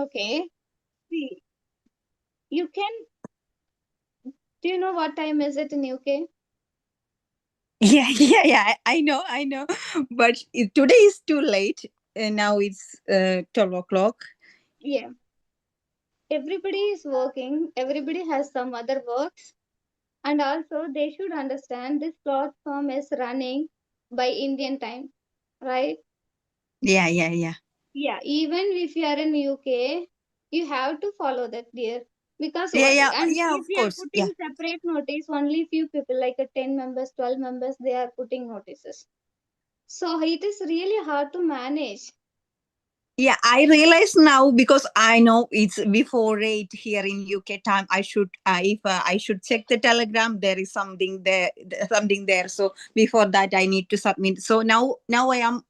Okay. See, you can. Do you know what time is it in UK? Yeah, yeah. I know. But today is too late. Now it's 12 o'clock. Yeah. Everybody is working. Everybody has some other works, and also they should understand this platform is running by Indian time, right? Yeah, yeah, yeah. Yeah. Even if you are in UK, you have to follow that, dear. Because Yeah, yeah, and yeah, if of you are course. Yeah. putting separate notice, only few people like 10 members, 12 members, they are putting notices. So it is really hard to manage. Yeah, I realize now because I know it's before 8 here in UK time. I should, if I should check the telegram, there is something there, something there. So before that, I need to submit. So now I am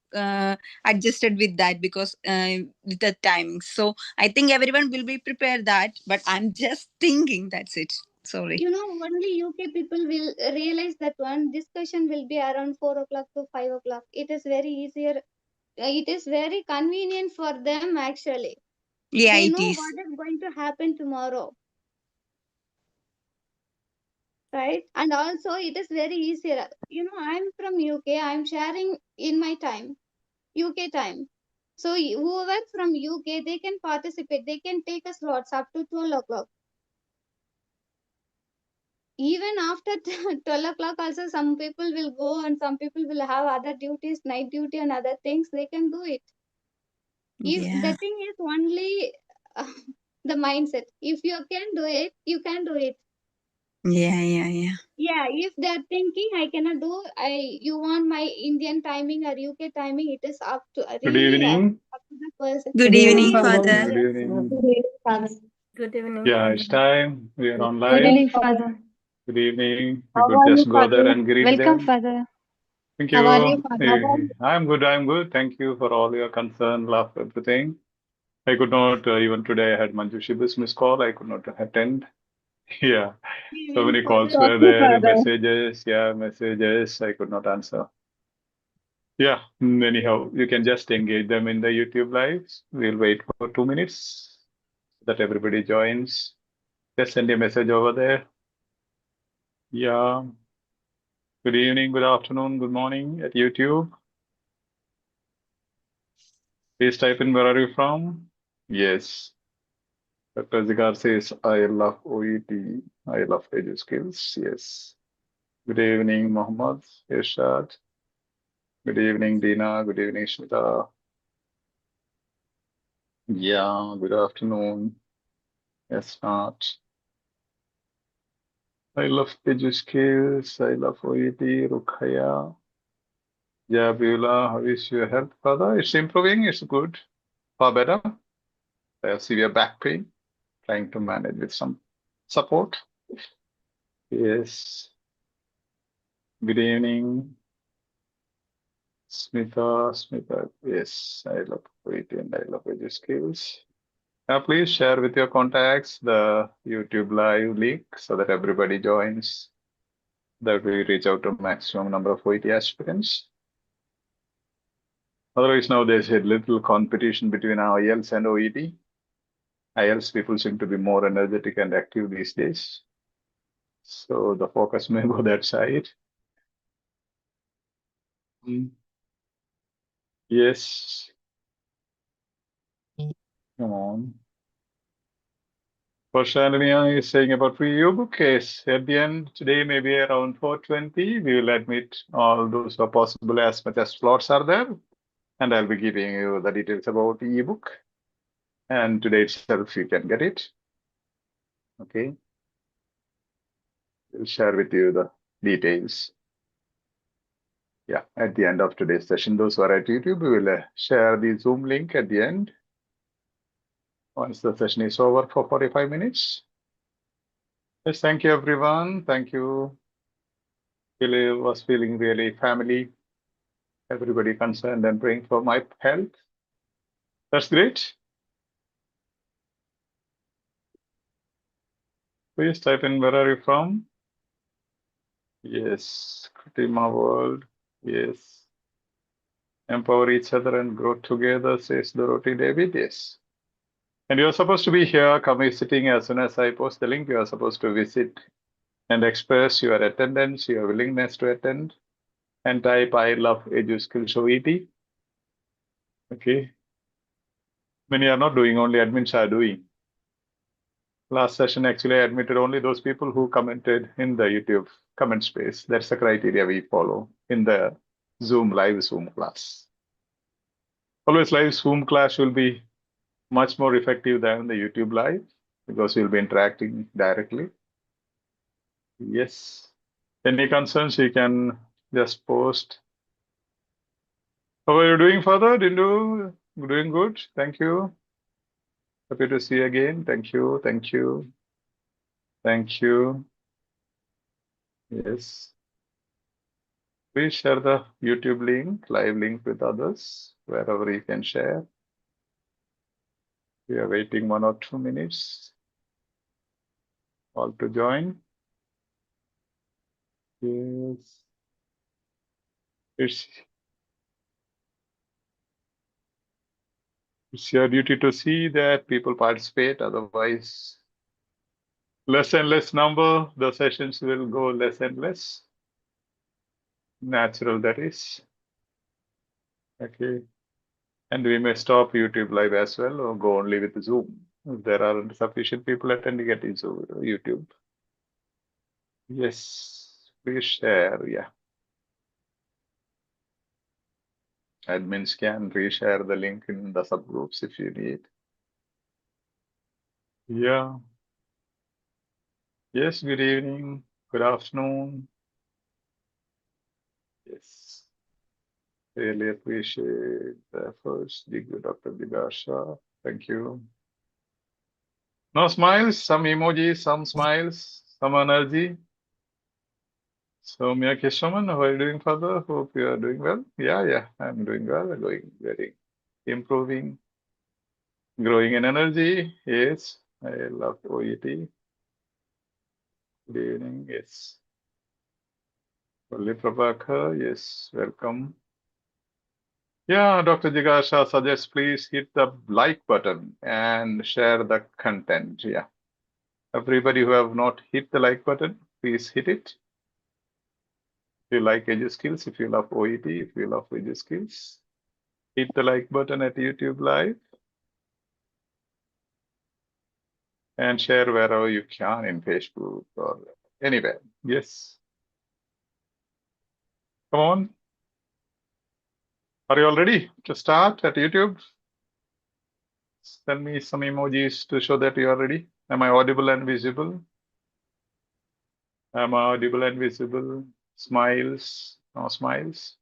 adjusted with that because with the timing. So I think everyone will be prepared that, but I'm just thinking that's it. Sorry. You know, only UK people will realize that one discussion will be around 4 o'clock to 5 o'clock. It is very easier. It is very convenient for them actually. Yeah, They it know is. what is going to happen tomorrow, right? And also, it is very easier. You know, I'm from UK. I'm sharing in my time, UK time. So whoever from UK, they can participate. They can take a slots up to 12 o'clock. Even after 12 o'clock also, some people will go and some people will have other duties, night duty and other things. They can do it. If Yeah, the thing is only uh, the mindset, if you can do it, you can do it. yeah, yeah, yeah. Yeah, if they're thinking I cannot do, you want my Indian timing or UK timing, it is up to Good really evening. up to the person. Good Good evening, evening, Father. Father. Good Yes. evening. Good evening, Father. Good evening. Yeah, it's time. We are on Good live. evening, Father. Good evening. We How could are you, just go there Father? and greet Welcome, them. Father. Thank How are you, you. Father? I'm good. I'm good. Thank you for all your concern, love, everything. I could not, even today, I had Manjushiba's missed call. I could not attend. Yeah, so Evening, many calls Father. were Okay, there, Father. messages. Yeah, messages. I could not answer. Yeah, anyhow, you can just engage them in the YouTube lives. We'll wait for 2 minutes so that everybody joins. Just send a message over there. Yeah. Good evening, good afternoon, good morning at YouTube. Please type in where are you from? Yes. Dr. Zigar says, I love OET. I love EduSkills. Yes. Good evening, Mohammed Irshad. Good evening, Dina. Good evening, Shmita. Yeah, good afternoon. Yes, not. I love EduSkills. I love OET. Rukhaya. Yeah, Beulah, how is your health, father? It's improving. It's good. Far better. I have severe back pain. Trying to manage with some support. Yes. Good evening, Smita. Yes, I love it and I love your skills. Please share with your contacts the YouTube live link so that everybody joins. That we reach out to maximum number of OET aspirants. Otherwise, now there's a little competition between IELTS and OET. IELTS people seem to be more energetic and active these days. So the focus may go that side. Yes. Come on. For Shalini is saying about free ebook. Yes, at the end today, maybe around 4:20, we will admit all those who are possible as much as slots are there, and I'll be giving you the details about the ebook. And today itself, you can get it. Okay, we'll share with you the details. Yeah, at the end of today's session, those who are at YouTube, we will share the Zoom link at the end. Once the session is over for 45 minutes. Yes, thank you, everyone. Thank you. Really was feeling really family. Everybody concerned and praying for my health. That's great. Please type in where are you from? Yes, Kritima World. Yes. Empower each other and grow together, says Dorothy David. Yes. And you're supposed to be here, visiting as soon as I post the link. You are supposed to visit and express your attendance, your willingness to attend, and type I love EduSkills OET. Okay. Many are not doing, only admins are doing. Last session, actually, I admitted only those people who commented in the YouTube comment space. That's the criteria we follow in the live Zoom class. Always live Zoom class will be much more effective than the YouTube live because we'll be interacting directly. Yes. Any concerns, you can just post. How are you doing, Father? Dindu? Doing good. Thank you. Happy to see you again. Thank you. Thank you. Thank you. Yes. Please share the YouTube link, live link with others, wherever you can share. We are waiting 1 or 2 minutes. All to join. Yes. It's your duty to see that people participate. Otherwise, less and less number, the sessions will go less and less. Natural, that is. Okay. And we may stop YouTube live as well or go only with Zoom if there aren't sufficient people attending at YouTube. Yes, please share. Yeah. Admins can reshare the link in the subgroups if you need. Yeah. Yes, good evening. Good afternoon. Yes. Really appreciate the efforts. Dr. Digasha. Thank you. No smiles, some emojis, some smiles, some energy. So, Mia Keshaman, how are you doing, Father? Hope you are doing well. Yeah, I'm doing well. Going very improving, growing in energy. Yes, I love OET. Good evening. Yes. Purli Prabhakar, yes, welcome. Yeah, Dr. Jigasha suggests please hit the like button and share the content. Yeah. Everybody who have not hit the like button, please hit it. If you like EduSkills, if you love OET, if you love EduSkills, hit the like button at YouTube Live and share wherever you can in Facebook or anywhere. Yes. Come on. Are you all ready to start at YouTube? Send me some emojis to show that you are ready. Am I audible and visible? Am I audible and visible? Smiles? No smiles?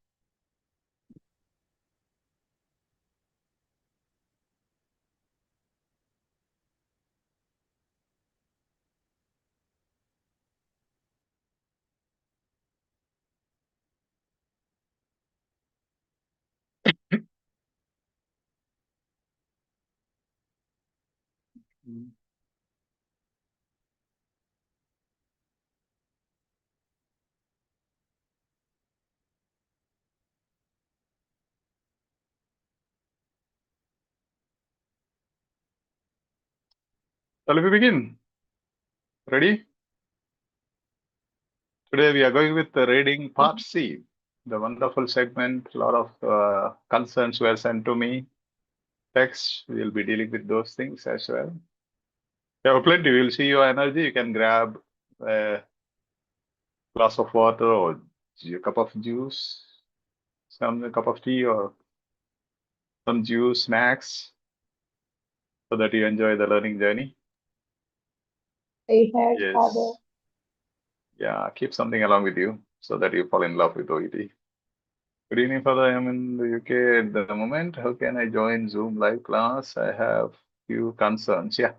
Shall we begin? Ready? Today we are going with the reading part C, the wonderful segment. A lot of concerns were sent to me. Text, we'll be dealing with those things as well. You have plenty. We'll see your energy. You can grab a glass of water or a cup of juice, some cup of tea or some juice, snacks, so that you enjoy the learning journey. I had Yes. Father. Yeah, keep something along with you so that you fall in love with OET. Good evening, Father. I am in the UK at the moment. How can I join Zoom live class? I have few concerns. Yeah.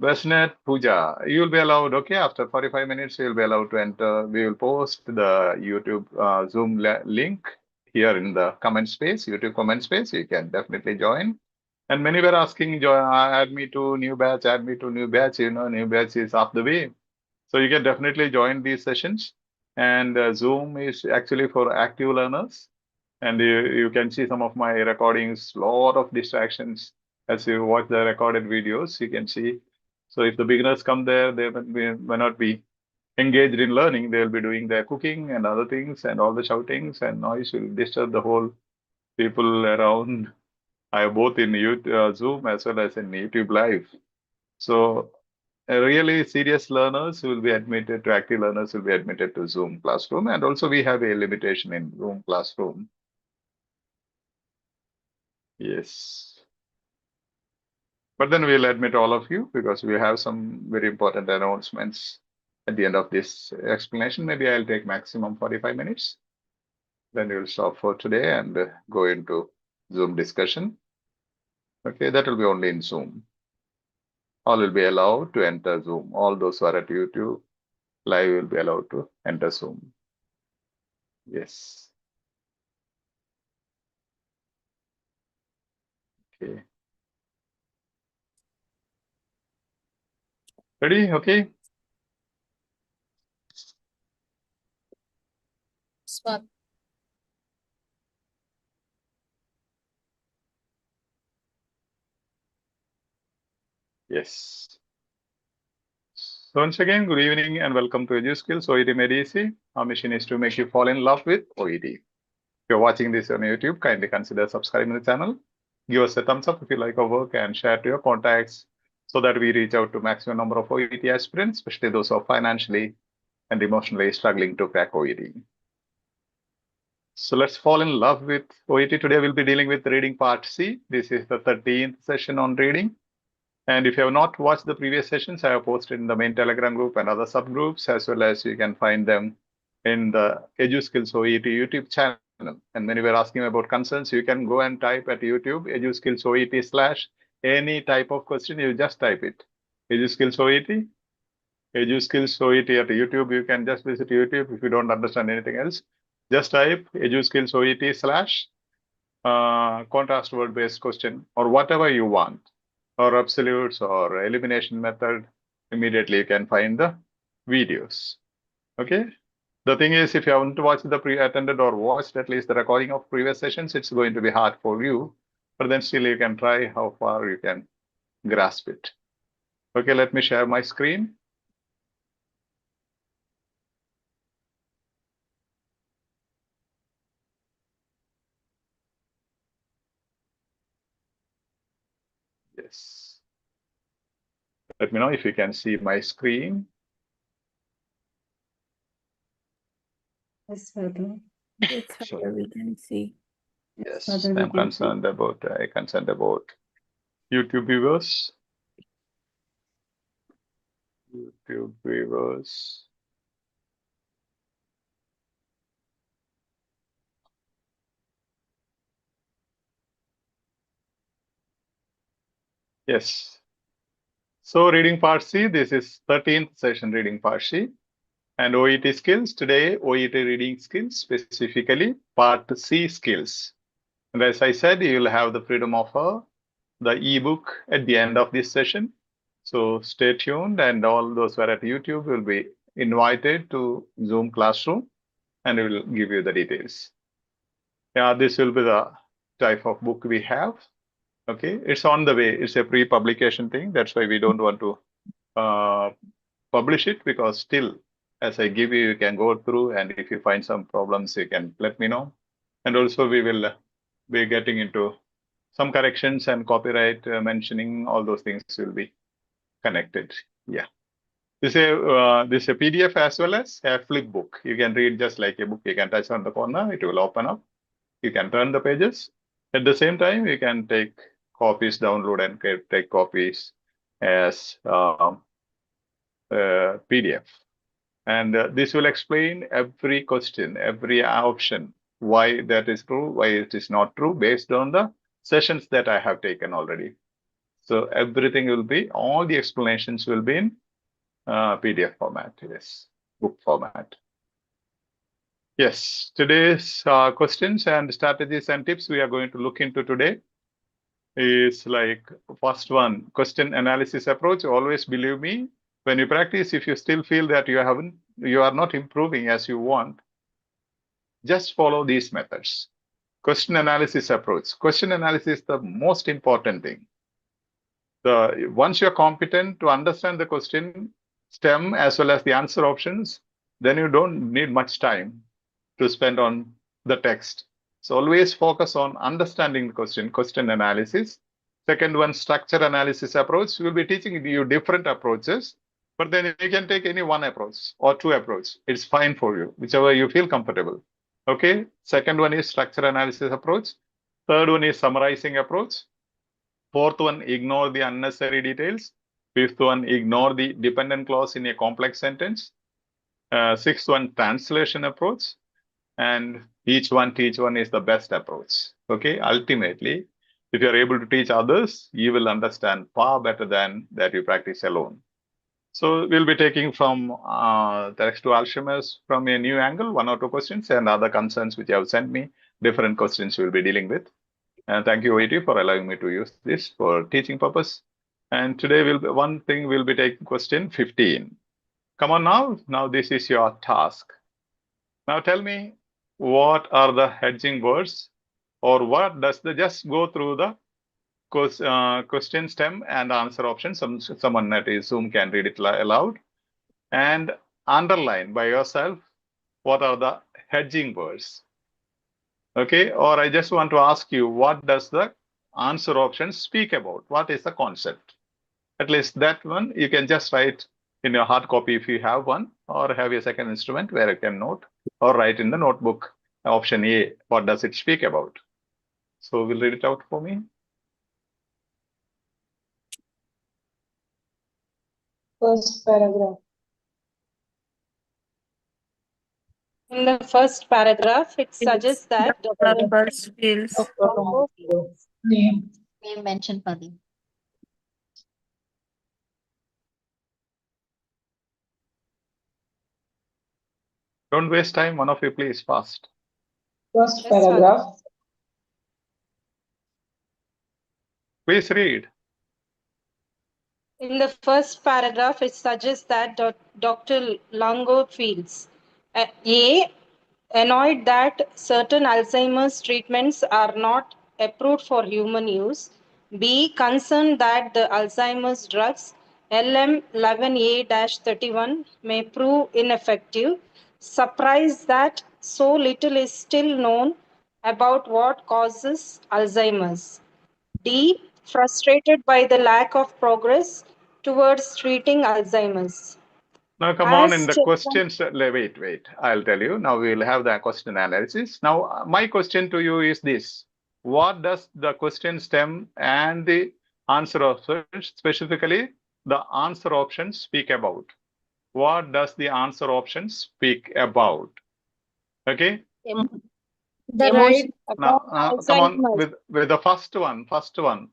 Basnet Puja, you'll be allowed, okay, after 45 minutes, you'll be allowed to enter. We will post the YouTube Zoom link here in the comment space, YouTube comment space. You can definitely join. And many were asking, add me to new batch, add me to new batch. You know, new batch is off the way. So you can definitely join these sessions. And Zoom is actually for active learners. And you can see some of my recordings, lot of distractions. As you watch the recorded videos, you can see. So if the beginners come there, they may not be engaged in learning. They'll be doing their cooking and other things, and all the shoutings and noise will disturb the whole people around. Both in Zoom as well as in YouTube Live. So really serious learners will be admitted to, active learners will be admitted to Zoom classroom. And also we have a limitation in Zoom classroom. Yes. But then we'll admit all of you because we have some very important announcements at the end of this explanation. Maybe I'll take maximum 45 minutes. Then we'll stop for today and go into Zoom discussion. Okay, that will be only in Zoom. All will be allowed to enter Zoom. All those who are at YouTube Live will be allowed to enter Zoom. Yes. Okay. Ready? Okay. Swap. Yes. So once again, good evening and welcome to EduSkills OET Made Easy. Our mission is to make you fall in love with OET. If you're watching this on YouTube, kindly consider subscribing to the channel. Give us a thumbs up if you like our work and share to your contacts so that we reach out to maximum number of OET aspirants, especially those who are financially and emotionally struggling to crack OET. So let's fall in love with OET. Today we'll be dealing with reading part C. This is the 13th session on reading. And if you have not watched the previous sessions, I have posted in the main Telegram group and other subgroups, as well as you can find them in the EduSkills OET YouTube channel. And many were asking about concerns. You can go and type at YouTube, EduSkills OET / any type of question, you just type it. EduSkills OET, EduSkills OET at YouTube. You can just visit YouTube if you don't understand anything else. Just type EduSkills OET / contrast word based question or whatever you want, or absolutes or elimination method. Immediately you can find the videos. Okay. The thing is, if you haven't watched the pre-attended or watched at least the recording of previous sessions, it's going to be hard for you. But then still you can try how far you can grasp it. Okay, let me share my screen. Yes. Let me know if you can see my screen. Yes, Father. Yes, Father, we can see. Yes, Father, we I'm can see. concerned about YouTube viewers. YouTube viewers. Yes. So reading part C, this is 13th session reading part C. And OET skills, today OET reading skills, specifically part C skills. And as I said, you will have the freedom of the ebook at the end of this session. So stay tuned, and all those who are at YouTube will be invited to Zoom classroom and we will give you the details. Yeah, this will be the type of book we have. Okay, it's on the way. It's a pre-publication thing. That's why we don't want to publish it, because still, as I give you, you can go through, and if you find some problems, you can let me know. And also we will be getting into some corrections and copyright mentioning. All those things will be connected. Yeah. This is a PDF as well as a flip book. You can read just like a book. You can touch on the corner, it will open up. You can turn the pages. At the same time, you can take copies, download and take copies as PDF. And this will explain every question, every option, why that is true, why it is not true, based on the sessions that I have taken already. So everything will be, all the explanations will be in PDF format, yes, book format. Yes, today's questions and strategies and tips we are going to look into today is like first one, question analysis approach. Always believe me, when you practice, if you still feel that you are not improving as you want, just follow these methods. Question analysis approach. Question analysis is the most important thing. Once you're competent to understand the question stem as well as the answer options, then you don't need much time to spend on the text. So always focus on understanding the question analysis. Second one, structure analysis approach. We'll be teaching you different approaches, but then you can take any one approach or two approach. It's fine for you, whichever you feel comfortable. Okay. Second one is structure analysis approach. Third one is summarizing approach. Fourth one, ignore the unnecessary details. Fifth one, ignore the dependent clause in a complex sentence. Sixth one, translation approach. And each one is the best approach. Okay. Ultimately, if you're able to teach others, you will understand far better than that you practice alone. So we'll be taking from textual Alzheimer's from a new angle, 1 or 2 questions, and other concerns which you have sent me, different questions we'll be dealing with. And thank you, OET, for allowing me to use this for teaching purpose. And today we'll be taking question 15. Come on now. Now this is your task. Now tell me, what are the hedging words, or what does just go through the question stem and answer option. Someone at Zoom can read it aloud and underline by yourself what are the hedging words. Okay, or I just want to ask you, what does the answer option speak about? What is the concept? At least that one you can just write in your hard copy if you have one, or have a second instrument where you can note, or write in the notebook option A, what does it speak about? So we'll read it out for me. First paragraph. In the first paragraph, it suggests that Dr. Skills. Name. Name mention Padi. Don't waste time. One of you, please, fast. First Yes, paragraph. Please read. In the first paragraph, it suggests that Dr. Longo feels A, annoyed that certain Alzheimer's treatments are not approved for human use. B, concerned that the Alzheimer's drugs LM11A-31 may prove ineffective. Surprised that so little is still known about what causes Alzheimer's. D, frustrated by the lack of progress towards treating Alzheimer's. Now, come on in the questions. Wait. I'll tell you. Now we will have the question analysis. Now, my question to you is this. What does the question stem and the answer option, specifically the answer option, speak about? What does the answer option speak about? Okay. The right. Now, come on with the first one.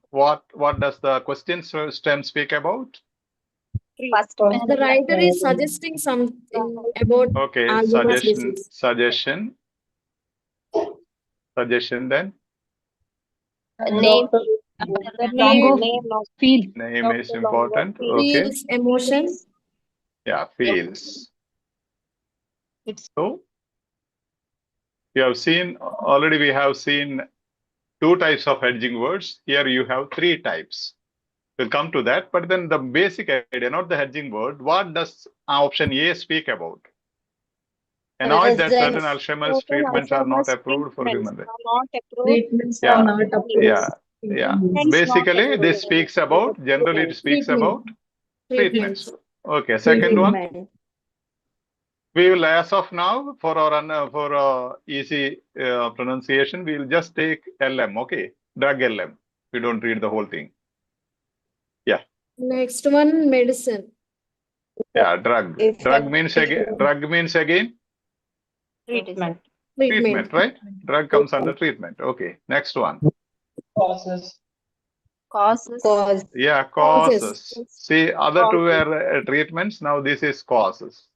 What does the question stem speak about? The writer is suggesting something about Alzheimer's disease. Suggestion. Then Name. Name of field. name is important. Okay. Feels emotions. Yeah, feels. So we have seen already. We have seen 2 types of hedging words. Here you have 3 types. We'll come to that. But then the basic idea, not the hedging word. What does option A speak about? Annoyed that certain Alzheimer's treatments are not approved for human. Treatments are not approved. Yeah. Basically, this speaks about, generally it speaks about treatments. Okay, second one. We will, as of now, for our easy pronunciation, we will just take LM, okay? Drug LM. We don't read the whole thing. Yeah. Next one, medicine. Yeah, drug. Drug means again? Treatment. Treatment, right? Drug comes under treatment. Okay, next one. Causes. Yeah, causes. See, other 2 were treatments. Now this is causes.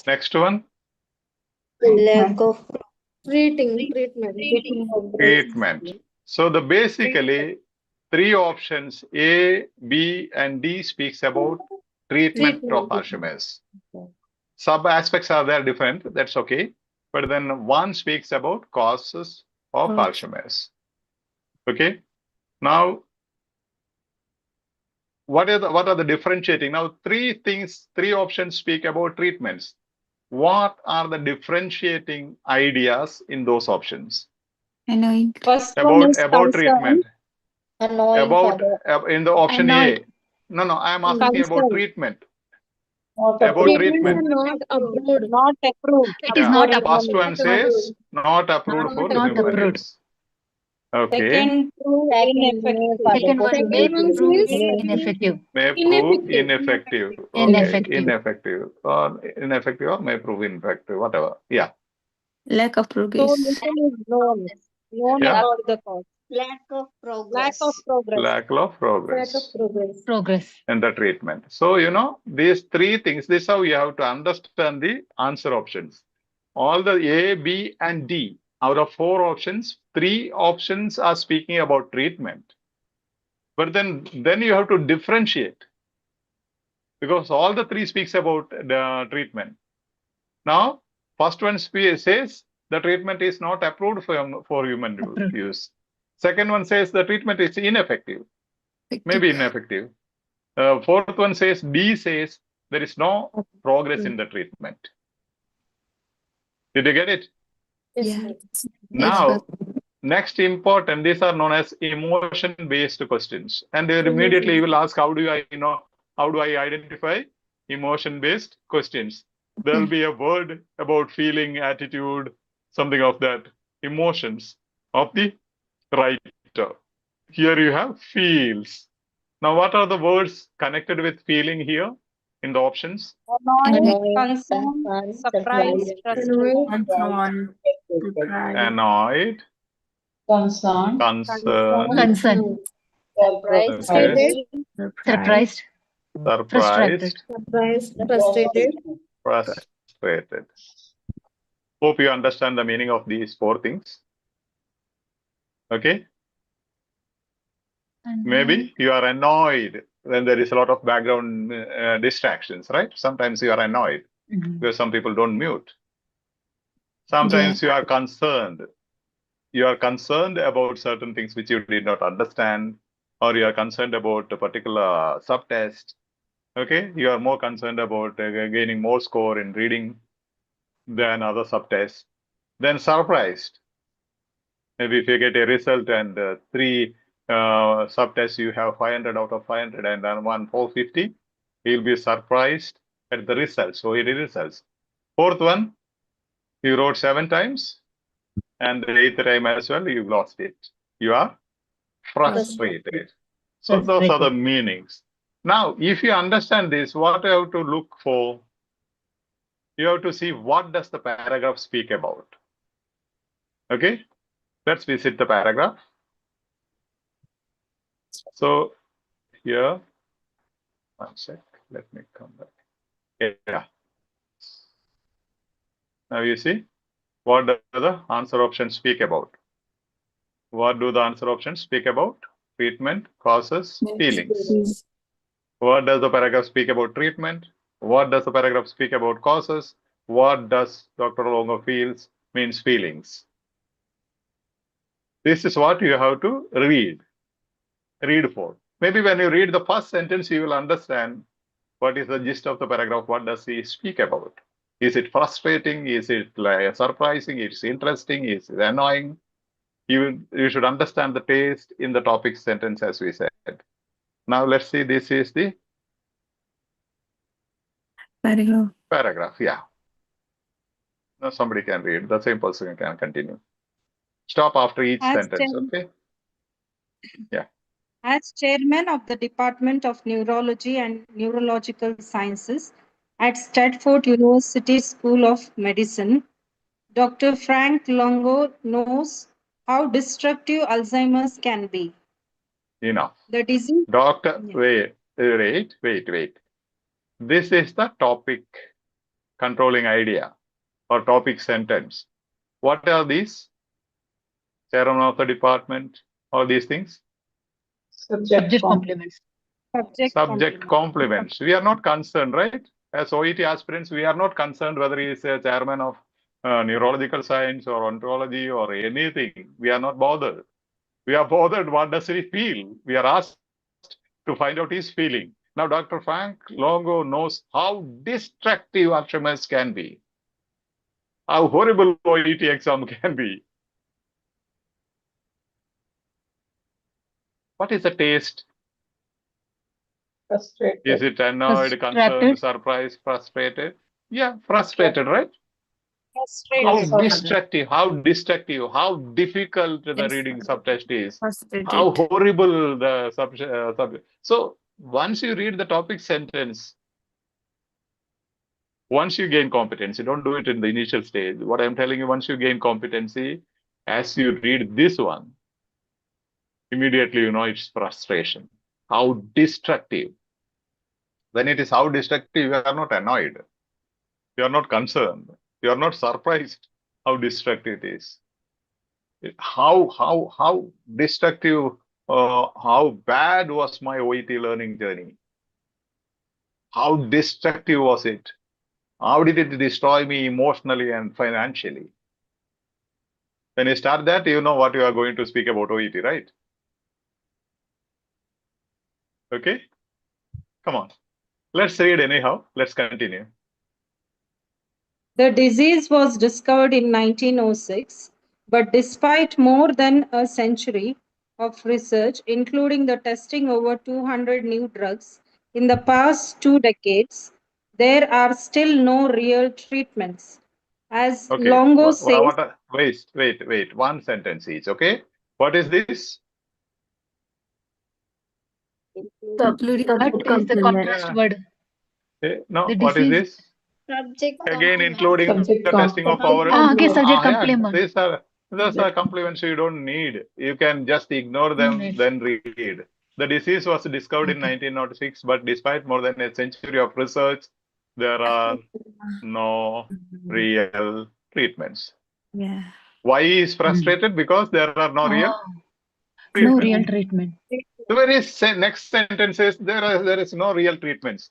Next one. Lack of Treatment. So the basically 3 options A, B, and D speaks about treatment of Alzheimer's. Sub aspects are there different. That's okay. But then one speaks about causes of Alzheimer's. Okay. Now what are the differentiating? Now, three options speak about treatments. What are the differentiating ideas in those options? Annoying. First one is About concern. treatment. Annoying. In the option Annoyed. A. No, I am asking about Concern. treatment. Not About approved. treatment. Treatments are not approved. Not approved. It is Yeah. not for First human one use. says not approved for Not human approved. use. Okay. Second, prove ineffective. Second one may Second one prove says ineffective. May prove ineffective. ineffective. Okay. Ineffective. Ineffective or may prove ineffective, whatever. Yeah. Lack of So progress. little is known Yeah. about the cause. Lack of Lack progress. of progress. Lack of Lack of progress progress. Progress. in the treatment. So, these three things, this is how you have to understand the answer options. All the A, B, and D, out of 4 options, 3 options are speaking about treatment. But then you have to differentiate, because all the 3 speaks about the treatment. Now, first one says the treatment is not approved for human use. Second one says the treatment is ineffective, maybe ineffective. Fourth one says, B says there is no progress in the treatment. Did you get it? Yeah. Now, next important, these are known as emotion-based questions. And then immediately you will ask, how do I identify emotion-based questions? There will be a word about feeling, attitude, something of that, emotions of the writer. Here you have feels. Now, what are the words connected with feeling here in the options? Annoyed, concerned, surprised, frustrated. Annoyed, Concern. concerned, Surprised. okay, Surprised. surprised, Frustrated. frustrated. Hope you understand the meaning of these 4 things. Okay. Maybe you are annoyed when there is a lot of background distractions, right? Sometimes you are annoyed because some people don't mute. Sometimes you are concerned. You are concerned about certain things which you did not understand, or you are concerned about a particular subtest. Okay, you are more concerned about gaining more score in reading than other subtests. Then surprised. Maybe if you get a result and 3 subtests, you have 500 out of 500 and then 450, you'll be surprised at the results, OET results. Fourth one, you wrote 7 times, and the 8th time as well, you lost it. You are frustrated. So those are the meanings. Now, if you understand this, what you have to look for, you have to see what does the paragraph speak about. Okay, let's visit the paragraph. So here, one sec, let me come back. Yeah. Now you see, what do the answer options speak about? What do the answer options speak about? Treatment, causes, feelings. What does the paragraph speak about treatment? What does the paragraph speak about causes? What does Dr. Longo feels means feelings? This is what you have to read for. Maybe when you read the first sentence, you will understand what is the gist of the paragraph. What does he speak about? Is it frustrating? Is it surprising? Is it interesting? Is it annoying? You should understand the taste in the topic sentence, as we said. Now let's see, this is the paragraph. Yeah. Now somebody can read. The same person can continue. Stop after each sentence, okay? Yeah. As chairman of the Department of Neurology and Neurological Sciences at Stanford University School of Medicine, Dr. Frank Longo knows how destructive Alzheimer's can be. Enough. The disease. Doctor, wait. This is the topic controlling idea or topic sentence. What are these? Chairman of the department, all these things? Subject complements. Subject complements. We are not concerned, right? As OET aspirants, we are not concerned whether he is a chairman of neurological science or ontology or anything. We are not bothered. We are bothered, what does he feel? We are asked to find out his feeling. Now, Dr. Frank Longo knows how destructive Alzheimer's can be, how horrible OET exam can be. What is the taste? Frustrated. Is it annoyed, concerned, surprised, frustrated? Yeah, frustrated, right? How Yes, sir. destructive, how difficult the Yes, reading subtext is, how frustrated. horrible the subject. So once you read the topic sentence, once you gain competency, don't do it in the initial stage. What I'm telling you, once you gain competency, as you read this one, immediately you know it's frustration. How destructive. When it is how destructive, you are not annoyed. You are not concerned. You are not surprised how destructive it is. How destructive, how bad was my OET learning journey? How destructive was it? How did it destroy me emotionally and financially? When you start that, you know what you are going to speak about OET, right? Okay? Come on. Let's read anyhow. Let's continue. The disease was discovered in 1906, but despite more than a century of research, including the testing over 200 new drugs in the past 2 decades, there are still no real treatments. As Okay. Longo says, Wait. One sentence each, okay? What is this? Including What is the contrast Yeah. word? No, The what is disease. this? Subject Again, complement. including Subject the testing of complement. our. Okay, subject Yeah, complement. these are complements you don't need. You can just ignore them, Yes. then read. The disease was discovered in Okay. 1906, but despite more than a century of research, there are no real treatments. Yeah. Why is frustrated? Because there are no real Oh, no treatments. real treatment. The very next sentence is there is no real treatments.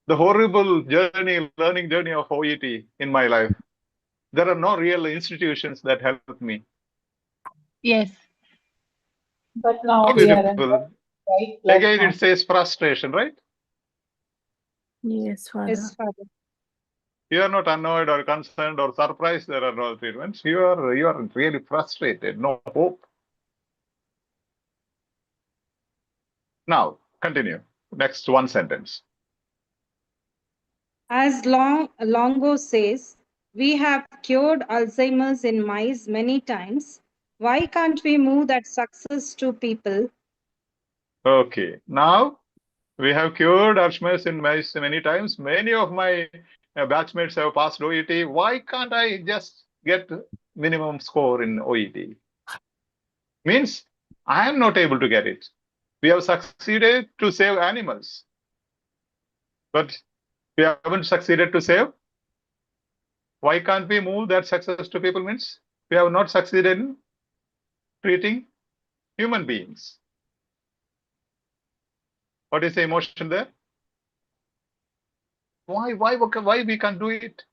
The horrible journey, learning journey of OET in my life. There are no real institutions that help me. Yes. But now How we are on the beautiful. right Again, platform. it says frustration, right? Yes, Father. yes, Father. You are not annoyed or concerned or surprised there are no treatments. You are really frustrated, no hope. Now, continue. Next one sentence. As Longo says, we have cured Alzheimer's in mice many times. Why can't we move that success to people? Okay. Now, we have cured Alzheimer's in mice many times. Many of my batchmates have passed OET. Why can't I just get minimum score in OET? Means I am not able to get it. We have succeeded to save animals, but we haven't succeeded to save. Why can't we move that success to people? Means we have not succeeded in treating human beings. What is the emotion there? Why we can't do it?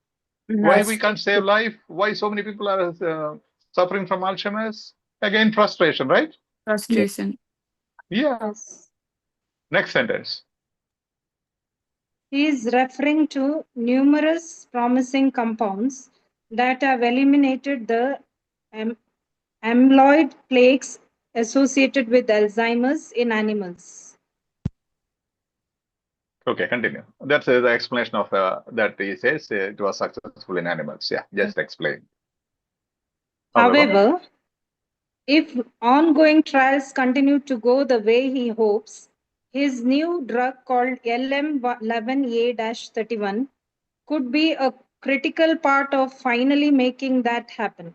Why we can't save life? Why so many people are suffering from Alzheimer's? Again, frustration, right? Frustration. Yeah. Yes. Next sentence. He is referring to numerous promising compounds that have eliminated the amyloid plaques associated with Alzheimer's in animals. Okay, continue. That's the explanation of that he says it was successful in animals. Yeah, just explain. However, if ongoing trials continue to go the way he hopes, his new drug called LM11A-31 could be a critical part of finally making that happen.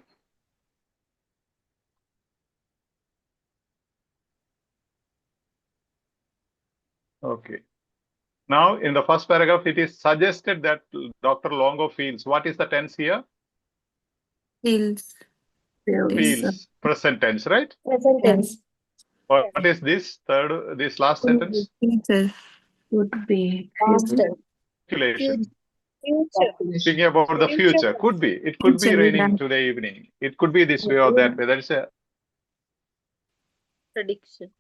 Okay. Now, in the first paragraph, it is suggested that Dr. Longo feels. What is the tense here? Feels. Feels. Present tense, right? Present tense. What is this last sentence? Future. Would be. Past tense. Speculation. Future. Thinking about the future. Could be. It could be Future, raining yeah. today evening. It could be this way or that way. That is a Prediction.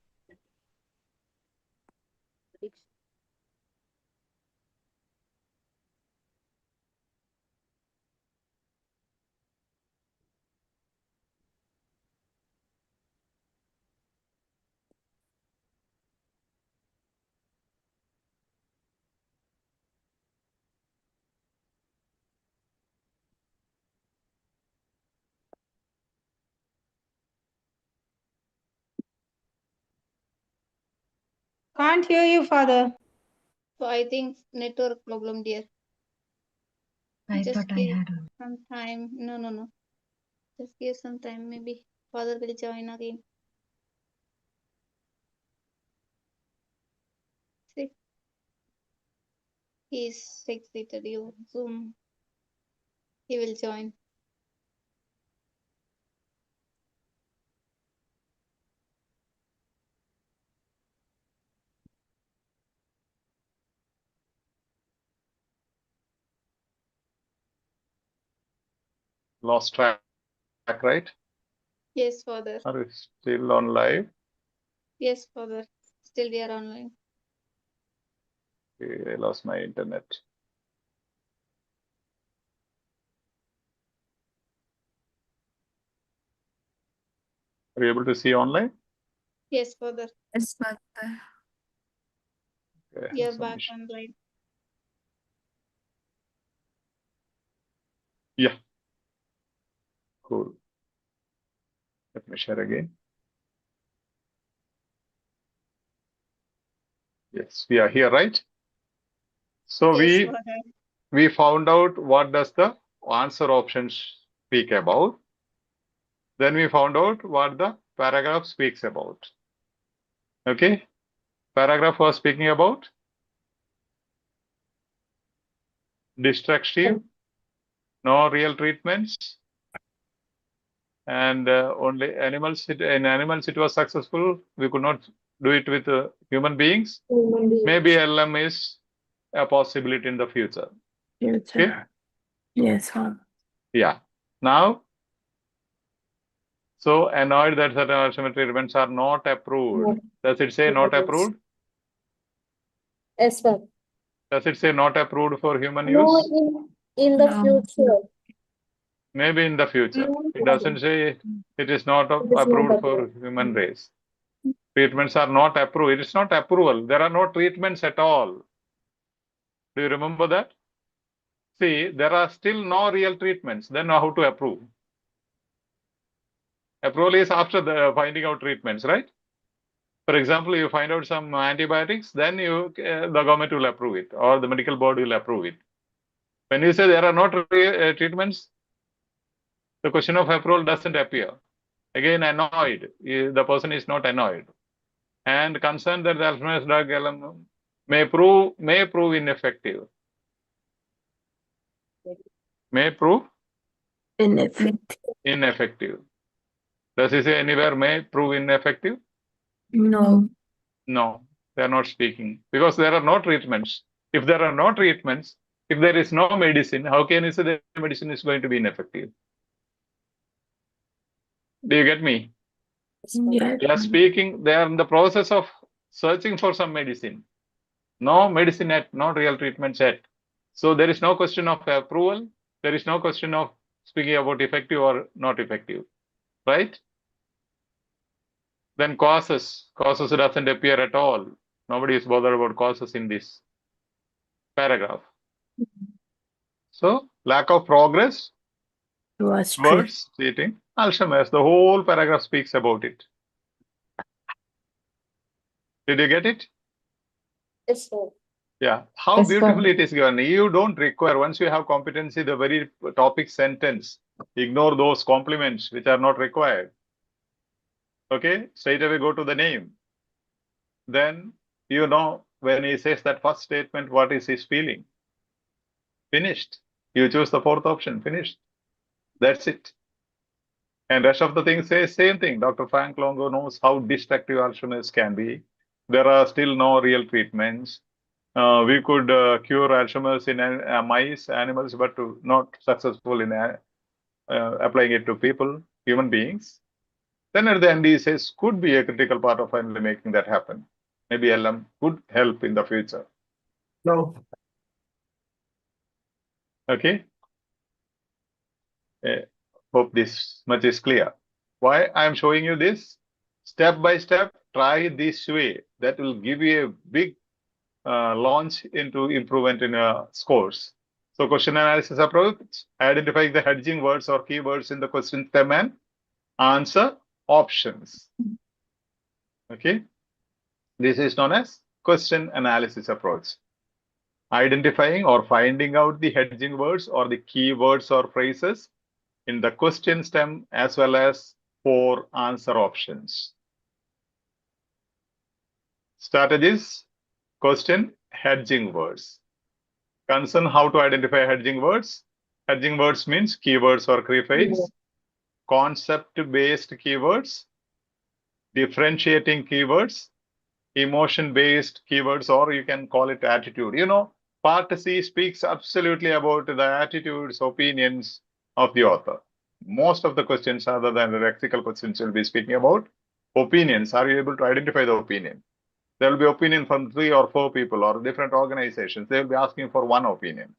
Can't hear you, Father. So I think network problem, dear. I Just thought I give had. some time. No. Just give some time. Maybe father will join again. See, he's exited you. Zoom. He will join. Lost track, right? Yes, father. Are we still on live? Yes, father. Still we are online. Okay, I lost my internet. Are you able to see online? Yes, father. Yes, Father. Okay, We are some back issue. online. Yeah, cool. Let me share again. Yes, we are here, right? So Yes, father. we found out what does the answer options speak about. Then we found out what the paragraph speaks about. Okay, paragraph was speaking about destructive, no real treatments, and only animals. In animals, it was successful. We could not do it with human beings. Maybe LM is a possibility in the future. Okay. Yes, Father. Yeah. Now, so annoyed that certain asymmetry treatments are not approved. Does it say not approved? Yes, sir. Does it say not approved for human No, use? in the No. future. Maybe in the future. No, It doesn't say it is not it is not approved for approved. human race. Treatments are not approved. It is not approval. There are no treatments at all. Do you remember that? See, there are still no real treatments. Then how to approve? Approval is after the finding out treatments, right? For example, you find out some antibiotics, then you the government will approve it or the medical board will approve it. When you say there are not treatments, the question of approval doesn't appear. Again, annoyed. The person is not annoyed. And concerned that the Alzheimer's drug may prove ineffective. May prove ineffective. Does he say anywhere may prove ineffective? No. No, they are not speaking because there are no treatments. If there are no treatments, if there is no medicine, how can you say the medicine is going to be ineffective? Do you get me? Yes. They are speaking, they are in the process of searching for some medicine. No medicine yet, no real treatments yet. So there is no question of approval. There is no question of speaking about effective or not effective, right? Then causes doesn't appear at all. Nobody is bothered about causes in this paragraph. So lack of progress, Was words, cheating, Alzheimer's. The whole paragraph speaks about it. Did you get it? Yes, sir. Yeah. How Yes, sir. beautifully it is given. You don't require, once you have competency, the very topic sentence, ignore those complements which are not required. Okay, straight away go to the name. Then you know when he says that first statement, what is his feeling? Finished. You choose the fourth option. Finished. That's it. And rest of the things say same thing. Dr. Frank Longo knows how destructive Alzheimer's can be. There are still no real treatments. We could cure Alzheimer's in mice, animals, but not successful in applying it to people, human beings. Then at the end, he says, could be a critical part of finally making that happen. Maybe LM could help in the future. No. Okay. Hope this much is clear. Why I am showing you this? Step by step, try this way. That will give you a big launch into improvement in scores. So question analysis approach, identifying the hedging words or keywords in the question stem and answer options. Okay. This is known as question analysis approach. Identifying or finding out the hedging words or the keywords or phrases in the question stem as well as for answer options. Strategies, question, hedging words. Concern how to identify hedging words. Hedging words means keywords or keyphrase, concept-based keywords, differentiating keywords, emotion-based keywords, or you can call it attitude. You know, part C speaks absolutely about the attitudes, opinions of the author. Most of the questions other than the lexical questions will be speaking about opinions. Are you able to identify the opinion? There will be opinion from 3 or 4 people or different organizations. They will be asking for one opinion.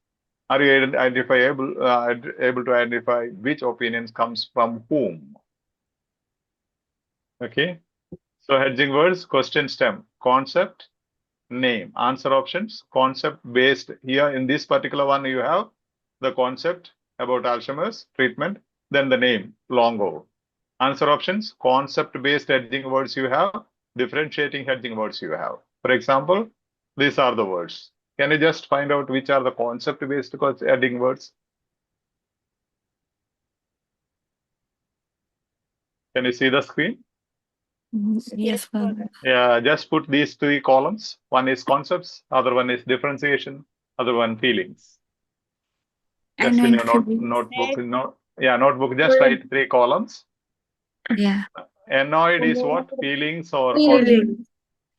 Are you able to identify which opinions comes from whom? Okay. So hedging words, question stem, concept, name, answer options, concept based. Here in this particular one, you have the concept about Alzheimer's treatment, then the name, Longo. Answer options, concept based hedging words you have, differentiating hedging words you have. For example, these are the words. Can you just find out which are the concept based hedging words? Can you see the screen? Yes, Father. Yeah, just put these 3 columns. One is concepts, other one is differentiation, other one feelings. Just in your notebook, notebook, just write 3 columns. Yeah. Annoyed is what? Feelings or Feeling.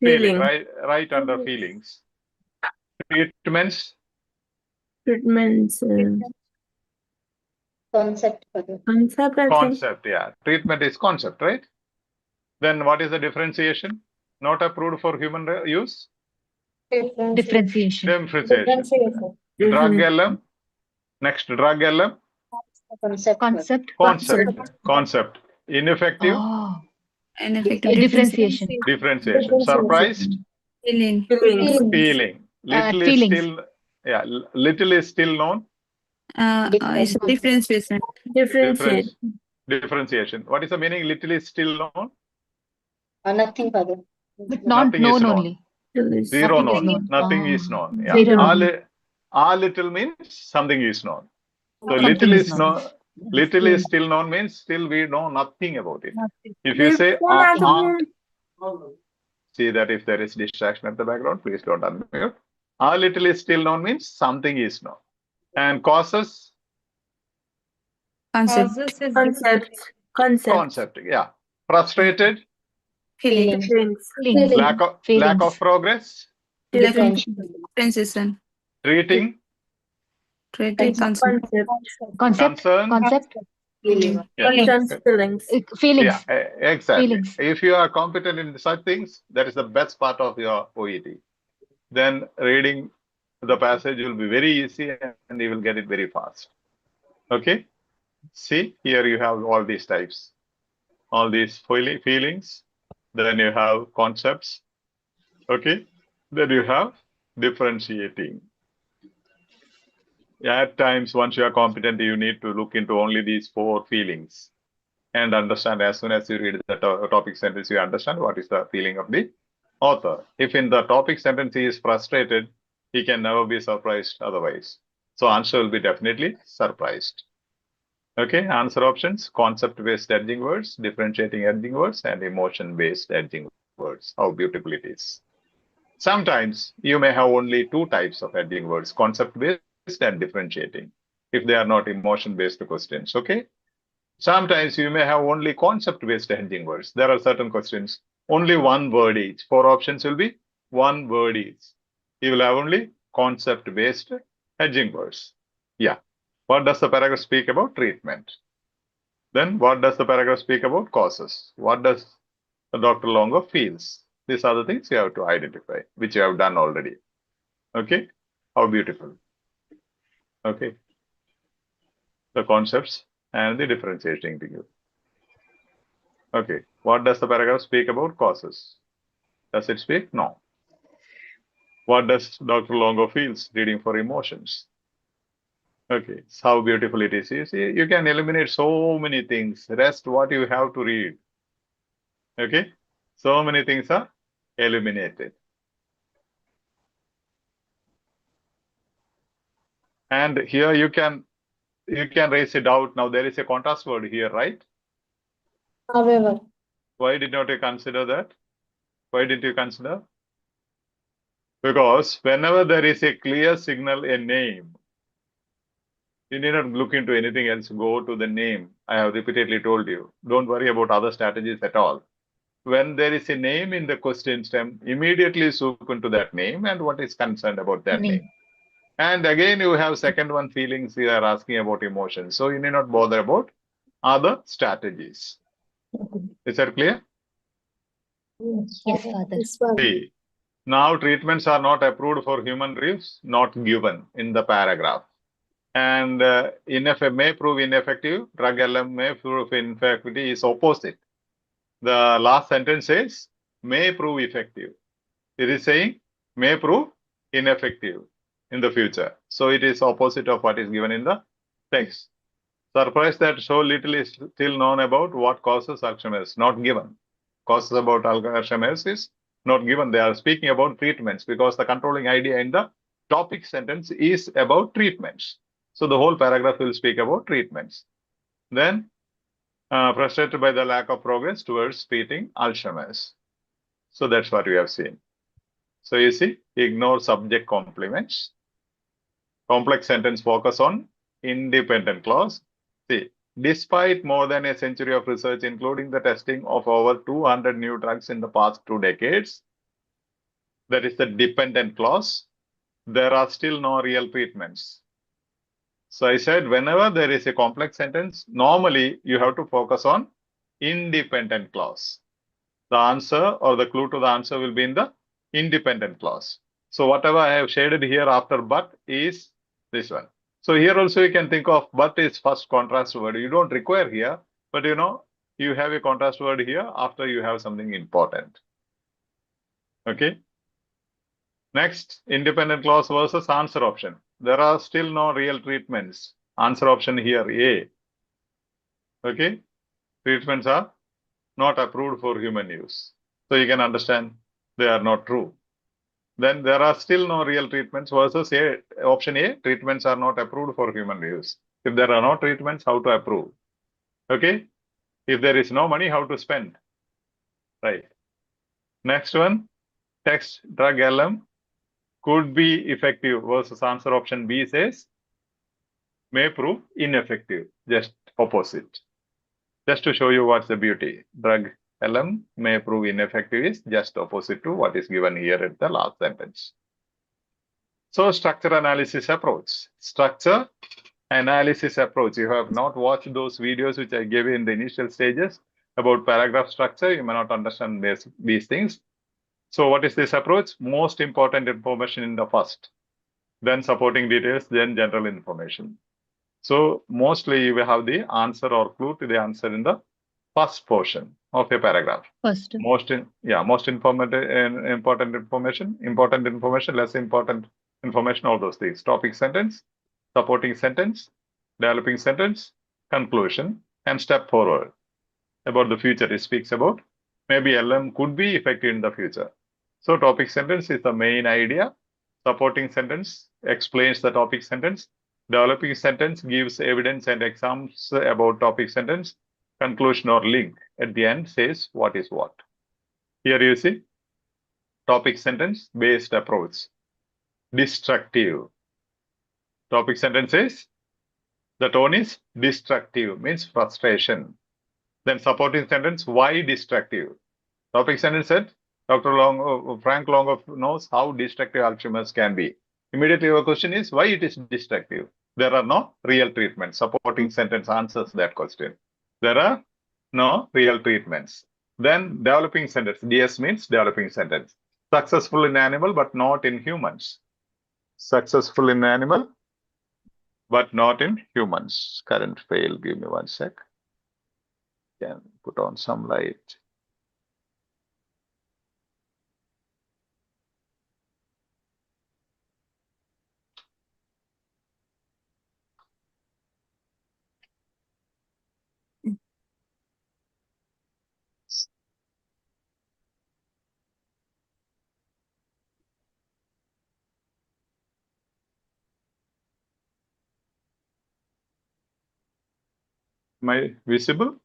feeling, right under feelings. Treatments, Treatments. Concept. Concept, I think. concept, yeah. Treatment is concept, right? Then what is the differentiation? Not approved for human use? Differentiation. Differentiation. Drug LM. Next, drug LM. Concept. Ineffective. Oh, Ineffective. differentiation. Differentiation. Surprised. Feeling. Feeling. Little is Feelings. still, yeah, little is still known. It's differentiation. Differentiate. Differentiation. What is the meaning? Little is still known. Nothing, Father. But not Nothing is known known. only. Zero Nothing is known. known. Nothing Oh. is known. Yeah. Zero known. A little means something is known. So Something little is is known. known. Little is still known means still we know nothing about it. If you say see that if there is distraction at the background, please don't unmute. A little is still known means something is known. And causes, concept, yeah. Frustrated, Feelings. lack of progress, Differentiation. treating, Concept. concern. Feelings. Feelings. Yeah, exactly. Feelings. If you are competent in such things, that is the best part of your OET. Then reading the passage will be very easy and you will get it very fast. Okay. See, here you have all these types, all these feelings. Then you have concepts. Okay. Then you have differentiating. At times, once you are competent, you need to look into only these 4 feelings and understand as soon as you read the topic sentence, you understand what is the feeling of the author. If in the topic sentence he is frustrated, he can never be surprised otherwise. So answer will be definitely surprised. Okay, answer options, concept-based hedging words, differentiating hedging words, and emotion-based hedging words. How beautiful it is. Sometimes you may have only 2 types of hedging words, concept-based and differentiating, if they are not emotion-based questions, okay? Sometimes you may have only concept-based hedging words. There are certain questions, only 1 word each. 4 options will be 1 word each. You will have only concept-based hedging words. Yeah. What does the paragraph speak about? Treatment. Then what does the paragraph speak about? Causes. What does Dr. Longo feels? These are the things you have to identify, which you have done already. Okay, how beautiful. Okay, the concepts and the differentiating to you. Okay, what does the paragraph speak about? Causes. Does it speak? No. What does Dr. Longo feels? Reading for emotions. Okay, so how beautiful it is. You see, you can eliminate so many things. Rest what you have to read. Okay, so many things are eliminated. And here you can raise a doubt. Now there is a contrast word here, right? However. Why did not you consider that? Why didn't you consider? Because whenever there is a clear signal, a name, you need not look into anything else. Go to the name. I have repeatedly told you. Don't worry about other strategies at all. When there is a name in the question stem, immediately swoop into that name and what is concerned about that name. And again, you have second one, feelings. You are asking about emotions. So you need not bother about other strategies. Is that clear? Yes, Father. See, now treatments are not approved for human use, not given in the paragraph. And may prove ineffective, drug LM may prove ineffective is opposite. The last sentence says may prove effective. It is saying may prove ineffective in the future. So it is opposite of what is given in the text. Surprised that so little is still known about what causes Alzheimer's, not given. Causes about Alzheimer's is not given. They are speaking about treatments because the controlling idea in the topic sentence is about treatments. So the whole paragraph will speak about treatments. Then frustrated by the lack of progress towards treating Alzheimer's. So that's what we have seen. So you see, ignore subject complements. Complex sentence focus on independent clause. See, despite more than a century of research, including the testing of over 200 new drugs in the past 2 decades, that is the dependent clause, there are still no real treatments. So I said, whenever there is a complex sentence, normally you have to focus on independent clause. The answer or the clue to the answer will be in the independent clause. So whatever I have shaded here after but is this one. So here also you can think of but is first contrast word. You don't require here, but you know, you have a contrast word here after you have something important. Okay. Next, independent clause versus answer option. There are still no real treatments. Answer option here, A. Okay. Treatments are not approved for human use. So you can understand they are not true. Then there are still no real treatments versus A, option A, treatments are not approved for human use. If there are no treatments, how to approve? Okay. If there is no money, how to spend? Right. Next one, text drug LM could be effective versus answer option B says may prove ineffective, just opposite. Just to show you what's the beauty. Drug LM may prove ineffective is just opposite to what is given here at the last sentence. So structure analysis approach. Structure analysis approach. You have not watched those videos which I gave you in the initial stages about paragraph structure. You may not understand these things. So what is this approach? Most important information in the first, then supporting details, then general information. So mostly you will have the answer or clue to the answer in the first portion of a paragraph. First. Most important information, less important information, all those things. Topic sentence, supporting sentence, developing sentence, conclusion, and step forward. About the future, it speaks about maybe LM could be effective in the future. So topic sentence is the main idea. Supporting sentence explains the topic sentence. Developing sentence gives evidence and examples about topic sentence. Conclusion or link at the end says what is what. Here you see topic sentence based approach. Destructive. Topic sentence says the tone is destructive, means frustration. Then supporting sentence, why destructive? Topic sentence said, Frank Longo knows how destructive Alzheimer's can be. Immediately your question is, why it is destructive? There are no real treatments. Supporting sentence answers that question. There are no real treatments. Then developing sentence. DS means developing sentence. Successful in animal, but not in humans. Successful in animal, but not in humans. Current fail. Give me 1 sec. Can put on some light. Am I visible?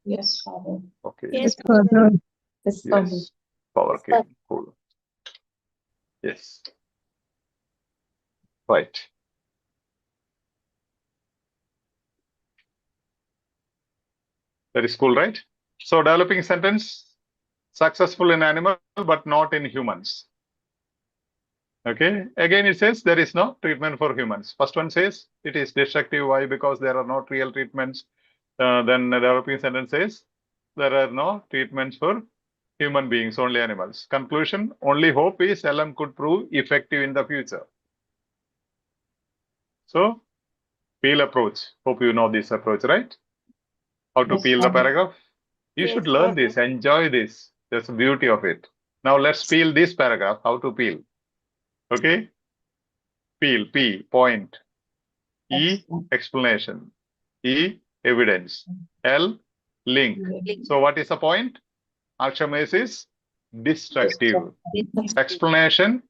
Yes, Father. Okay. Yes, Father. Yes, Father. Yes. Power Yes, came. Cool. Yes. Right. That is cool, right? So developing sentence, successful in animal, but not in humans. Okay. Again, it says there is no treatment for humans. First one says it is destructive. Why? Because there are not real treatments. Then the developing sentence says there are no treatments for human beings, only animals. Conclusion, only hope is LM could prove effective in the future. So, peel approach. Hope you know this approach, right? How to Yes, peel the Father. paragraph. You should Yes, learn Father. this, enjoy this. That's the beauty of it. Now let's peel this paragraph. How to peel? Okay? Peel, P, point. E, Excellent. explanation. E, evidence. L, link. So what is the point? Alchemist is destructive. Explanation,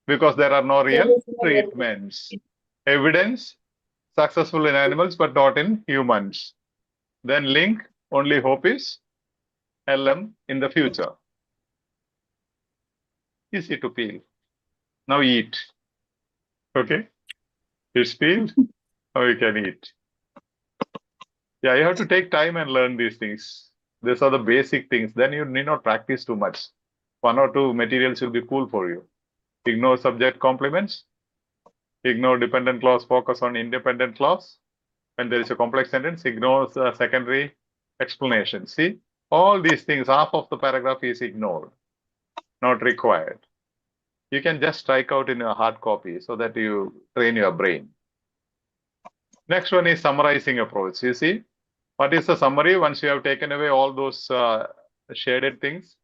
because there are no real treatments. Evidence, successful in animals but not in humans. Then link, only hope is LM in the future. Easy to peel. Now eat. Okay? It's peeled. Now you can eat. Yeah, you have to take time and learn these things. These are the basic things. Then you need not practice too much. 1 or 2 materials will be cool for you. Ignore subject complements. Ignore dependent clause, focus on independent clause. When there is a complex sentence, ignore the secondary explanation. See, all these things, half of the paragraph is ignored, not required. You can just strike out in a hard copy so that you train your brain. Next one is summarizing approach. You see, what is the summary? Once you have taken away all those shaded things,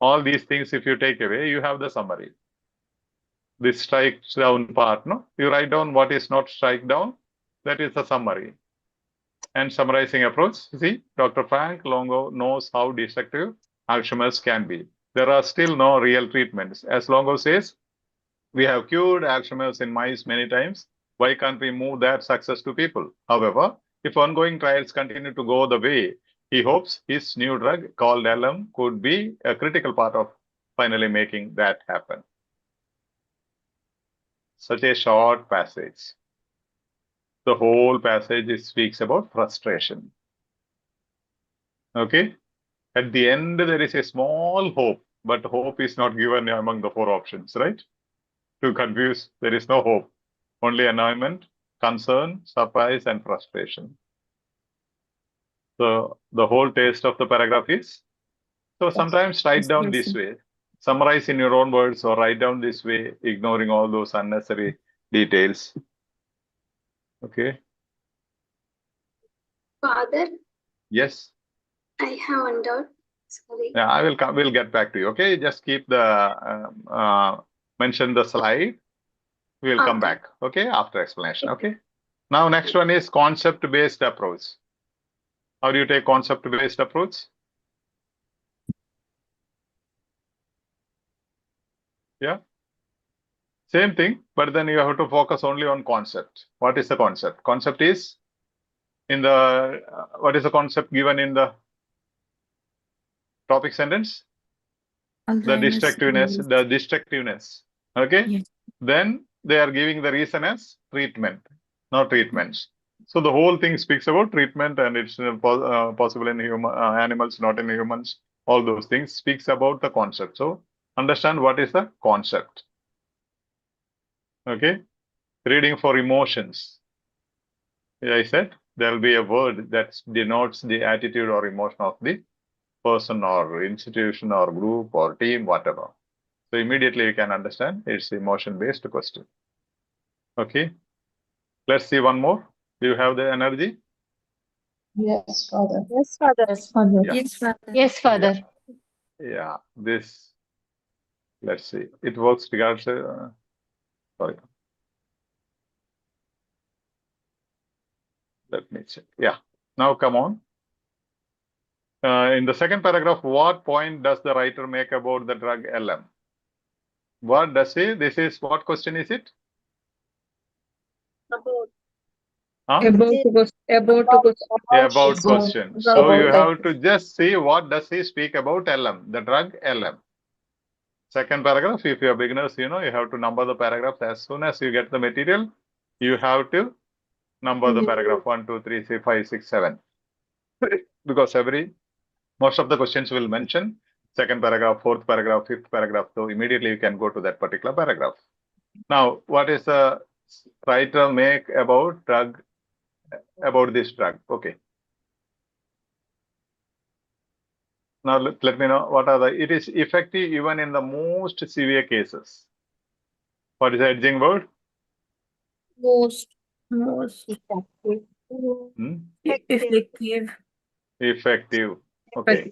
all these things, if you take away, you have the summary. This strike down part, no? You write down what is not strike down. That is the summary. And summarizing approach. See, Dr. Frank Longo knows how destructive Alzheimer's can be. There are still no real treatments. As Longo says, we have cured Alzheimer's in mice many times. Why can't we move that success to people? However, if ongoing trials continue to go the way he hopes, his new drug called LM could be a critical part of finally making that happen. Such a short passage. The whole passage speaks about frustration. Okay? At the end, there is a small hope, but hope is not given among the 4 options, right? To confuse, there is no hope. Only annoyance, concern, surprise, and frustration. So the whole taste of the paragraph is, so sometimes write down this way, summarize in your own words or write down this way, ignoring all those unnecessary details. Okay. Father, Yes. I have one doubt. Sorry. Yeah, I will come. We'll get back to you. Okay. Just keep the mention the slide. We'll come back. Okay. After explanation. Okay. Now, next one is concept-based approach. How do you take concept-based approach? Yeah. Same thing, but then you have to focus only on concept. What is the concept? Concept is in the, what is the concept given in the topic sentence? The destructiveness. Okay. Yes. Then they are giving the reason as treatment, not treatments. So the whole thing speaks about treatment and it's possible in human animals, not in humans. All those things speaks about the concept. So understand what is the concept. Okay. Reading for emotions. I said there will be a word that denotes the attitude or emotion of the person or institution or group or team, whatever. So immediately you can understand it's emotion-based question. Okay. Let's see one more. Do you have the energy? Yes, Father. Yes, Father. Yes, Father. Yeah. Yes, Father. Yes, Father. Yeah. This, let's see. It works regards, sorry. Let me check. Yeah. Now come on. In the second paragraph, what point does the writer make about the drug LM? What does he? This is what question is it? About Huh? About question. So you have to just see what does he speak about LM, the drug LM. Second paragraph, if you are beginners, you know, you have to number the paragraphs as soon as you get the material. You have to number the paragraph 1, 2, 3, 4, 5, 6, 7. Because most of the questions will mention second paragraph, fourth paragraph, fifth paragraph. So immediately you can go to that particular paragraph. Now, what is the writer make about this drug? Okay. Now let me know what are it is effective even in the most severe cases. What is the edging word? Most effective. effective. Effective. Okay.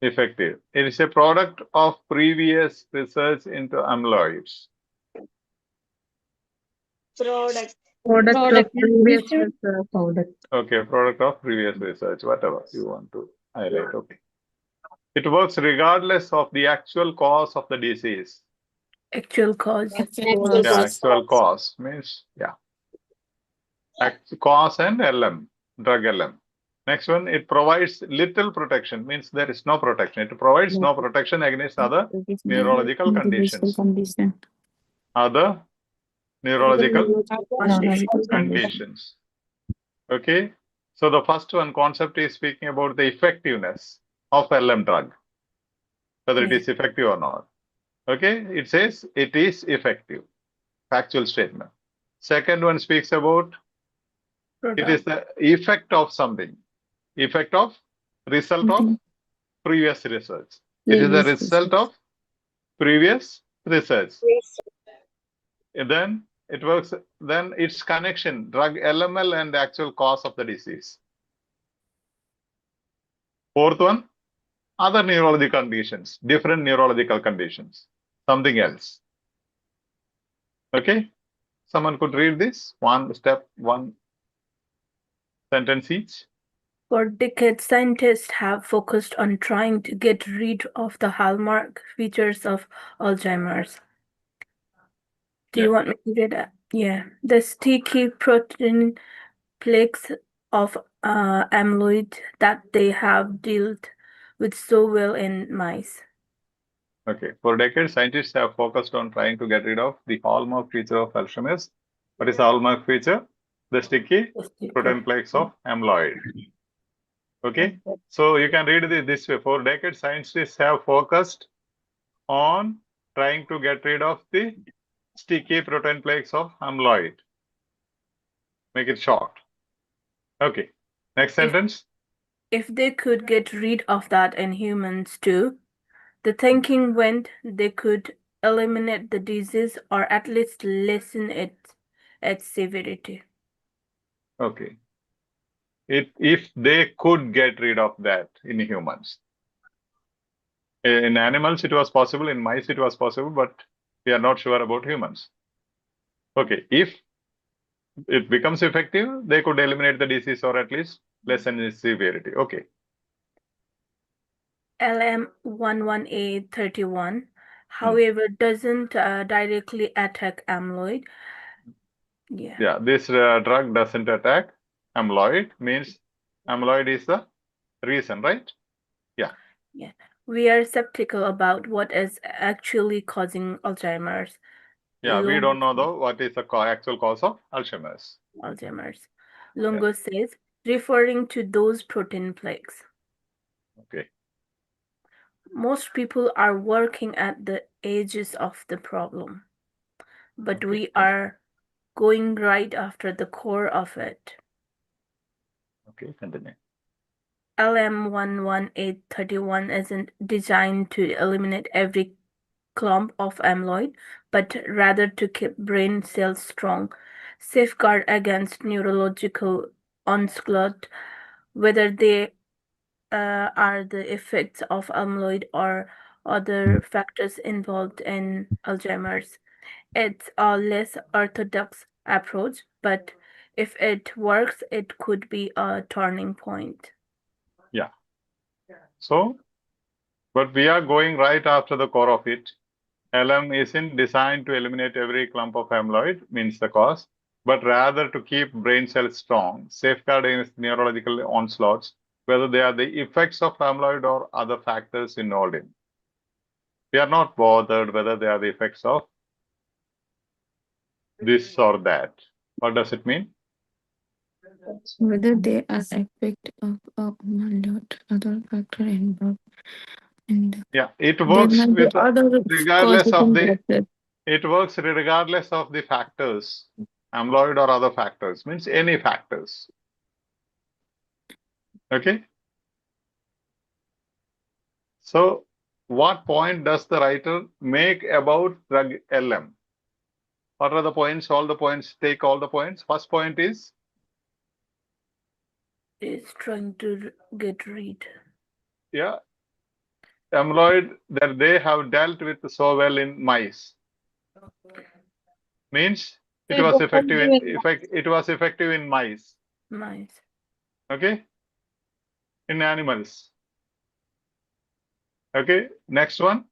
Effective. It is a product of previous research into amyloids. Product. Product. Okay, product of previous research, whatever you want to highlight. Okay. It works regardless of the actual cause of the disease. Actual cause. Yeah, actual cause means, yeah. Cause and LM, drug LM. Next one, it provides little protection, means there is no protection. It provides no protection against other neurological conditions. Other neurological conditions. Okay. So the first one concept is speaking about the effectiveness of LM drug, whether it is effective or not. Okay. It says it is effective. Factual statement. Second one speaks about it is the effect of something. Effect of result of previous research. It is the result of previous research. Then it works, then its connection, drug LML and the actual cause of the disease. Fourth one, other neurological conditions, different neurological conditions, something else. Okay, someone could read this one sentence each. For decades, scientists have focused on trying to get rid of the hallmark features of Alzheimer's. Do you want me to read that? Yeah. The sticky protein plaques of amyloid that they have dealt with so well in mice. Okay, for decades, scientists have focused on trying to get rid of the hallmark feature of Alzheimer's. What is the hallmark feature? The sticky protein plaques of amyloid. Okay, so you can read it this way. For decades, scientists have focused on trying to get rid of the sticky protein plaques of amyloid. Make it short. Okay, next sentence. If they could get rid of that in humans too, the thinking went they could eliminate the disease or at least lessen its severity. Okay. If they could get rid of that in humans. In animals, it was possible. In mice, it was possible, but we are not sure about humans. Okay. If it becomes effective, they could eliminate the disease or at least lessen its severity. Okay. LM11A31, however, doesn't directly attack amyloid. Yeah, this drug doesn't attack amyloid, means amyloid is the reason, right? Yeah. Yeah. We are skeptical about what is actually causing Alzheimer's. Yeah, we don't know though what is the actual cause of Alzheimer's. Longo says, referring to those protein plaques. Okay. Most people are working at the edges of the problem, but we are going right after the core of it. Okay, continue. LM11831 isn't designed to eliminate every clump of amyloid, but rather to keep brain cells strong, safeguard against neurological onslaught, whether they are the effects of amyloid or other factors involved in Alzheimer's. It's a less orthodox approach, but if it works, it could be a turning point. Yeah. So, but we are going right after the core of it. LM isn't designed to eliminate every clump of amyloid, means the cause, but rather to keep brain cells strong, safeguard against neurological onslaughts, whether they are the effects of amyloid or other factors involved in. We are not bothered whether they are the effects of this or that. What does it mean? Whether they are effect of other factor involved. And Yeah, it there works might be with other regardless causes of and the factors. it works regardless of the factors, amyloid or other factors, means any factors. Okay. So what point does the writer make about drug LM? What are the points? All the points, take all the points. First point is Trying to get rid. yeah, amyloid that they have dealt with so well in mice. Means it was effective in it was effective in mice. Mice. Okay. In animals. Okay. Next one.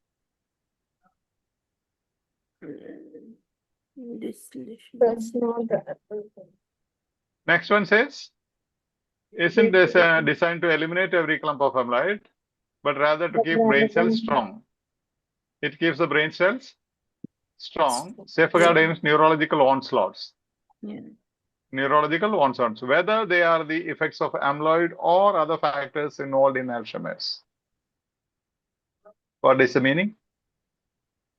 Distillation. That's not the Next one says, isn't this designed to eliminate every clump of amyloid, but rather to keep brain cells strong. It keeps the brain cells strong, safeguard against neurological onslaughts. Yeah. Neurological onslaughts, whether they are the effects of amyloid or other factors involved in Alzheimer's. What is the meaning?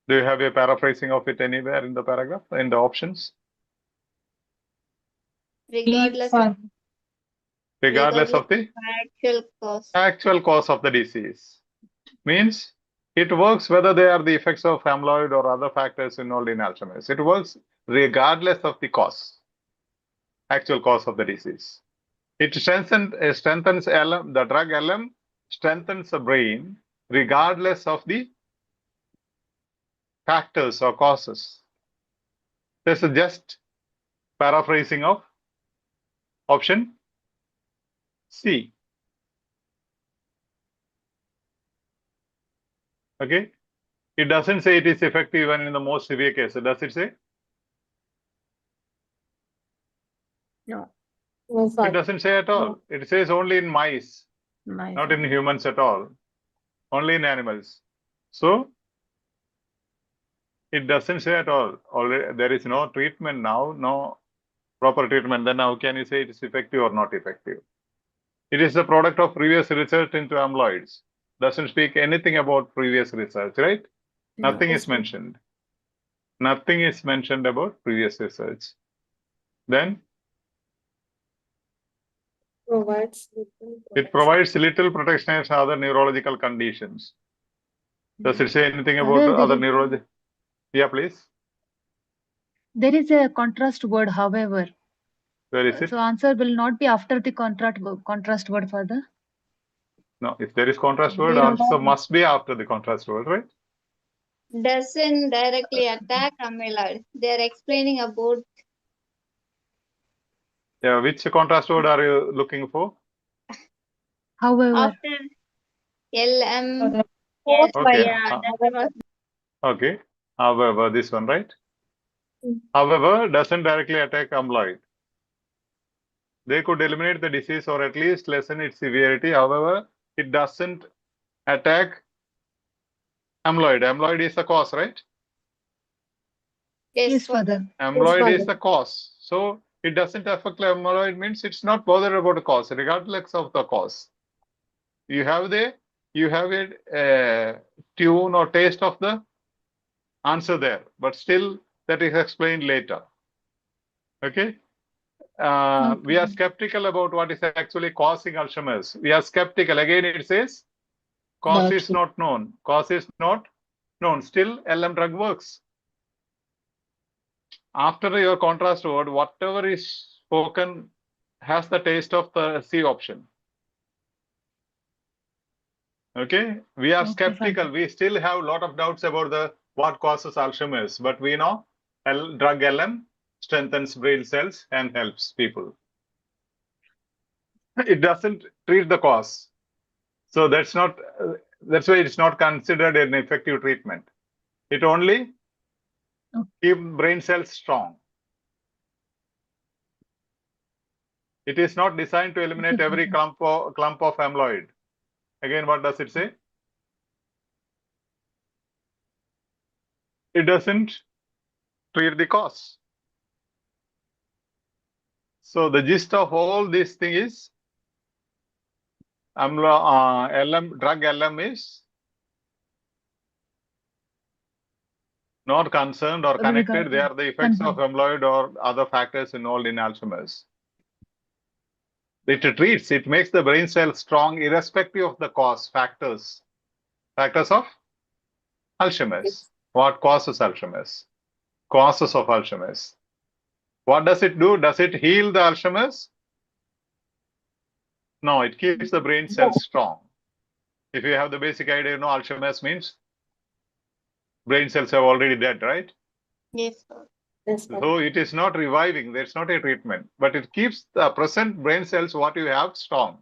Do you have a paraphrasing of it anywhere in the paragraph, in the options? Regardless Regardless of the actual cause of the disease. Means it works whether they are the effects of amyloid or other factors involved in Alzheimer's. It works regardless of the cause, actual cause of the disease. It strengthens LM, the drug LM strengthens the brain regardless of the factors or causes. This is just paraphrasing of option C. Okay. It doesn't say it is effective even in the most severe cases. Does it say? No. It doesn't say at all. It says only in mice, not in humans at all. Only in animals. So it doesn't say at all. Already there is no treatment now, no proper treatment. Then how can you say it is effective or not effective? It is the product of previous research into amyloids. Doesn't speak anything about previous research, right? No. Nothing is mentioned. Nothing is mentioned about previous research. Then it provides little protection against other neurological conditions. Does it say anything about other neurological? Yeah, please. There is a contrast word, however. Where is it? So answer will not be after the contrast word further. No, if there is contrast word, There answer must be after the contrast word, right? doesn't directly attack amyloid. They're explaining about Yeah, which contrast word are you looking for? However. after LM. Okay. Yeah, that was Okay. However, this one, right? However, doesn't directly attack amyloid. They could eliminate the disease or at least lessen its severity. However, it doesn't attack amyloid. Amyloid is the cause, right? Yes, Father. Amyloid is the cause. So it doesn't affect amyloid means it's not bothered about the cause, regardless of the cause. You have a tune or taste of the answer there, but still that is explained later. Okay. we are skeptical about what is actually causing Alzheimer's. We are skeptical. Again, it says cause is not known. Cause is not known. Still, LM drug works. After your contrast word, whatever is spoken has the taste of the C option. Okay, we are skeptical. We still have a lot of doubts about what causes Alzheimer's, but we know drug LM strengthens brain cells and helps people. It doesn't treat the cause, so that's why it's not considered an effective treatment. It only keeps brain cells strong. It is not designed to eliminate every clump of amyloid. Again, what does it say? It doesn't treat the cause. So the gist of all this thing is drug LM is not concerned or connected. They are the effects of amyloid or other factors involved in Alzheimer's. It treats, it makes the brain cells strong irrespective of the cause, factors of Alzheimer's. What causes Alzheimer's? Causes of Alzheimer's. What does it do? Does it heal the Alzheimer's? No, it keeps the brain cells strong. If you have the basic idea, you know Alzheimer's means brain cells are already dead, right? Yes, sir. So it is not reviving. There's not a treatment, but it keeps the present brain cells, what you have, strong.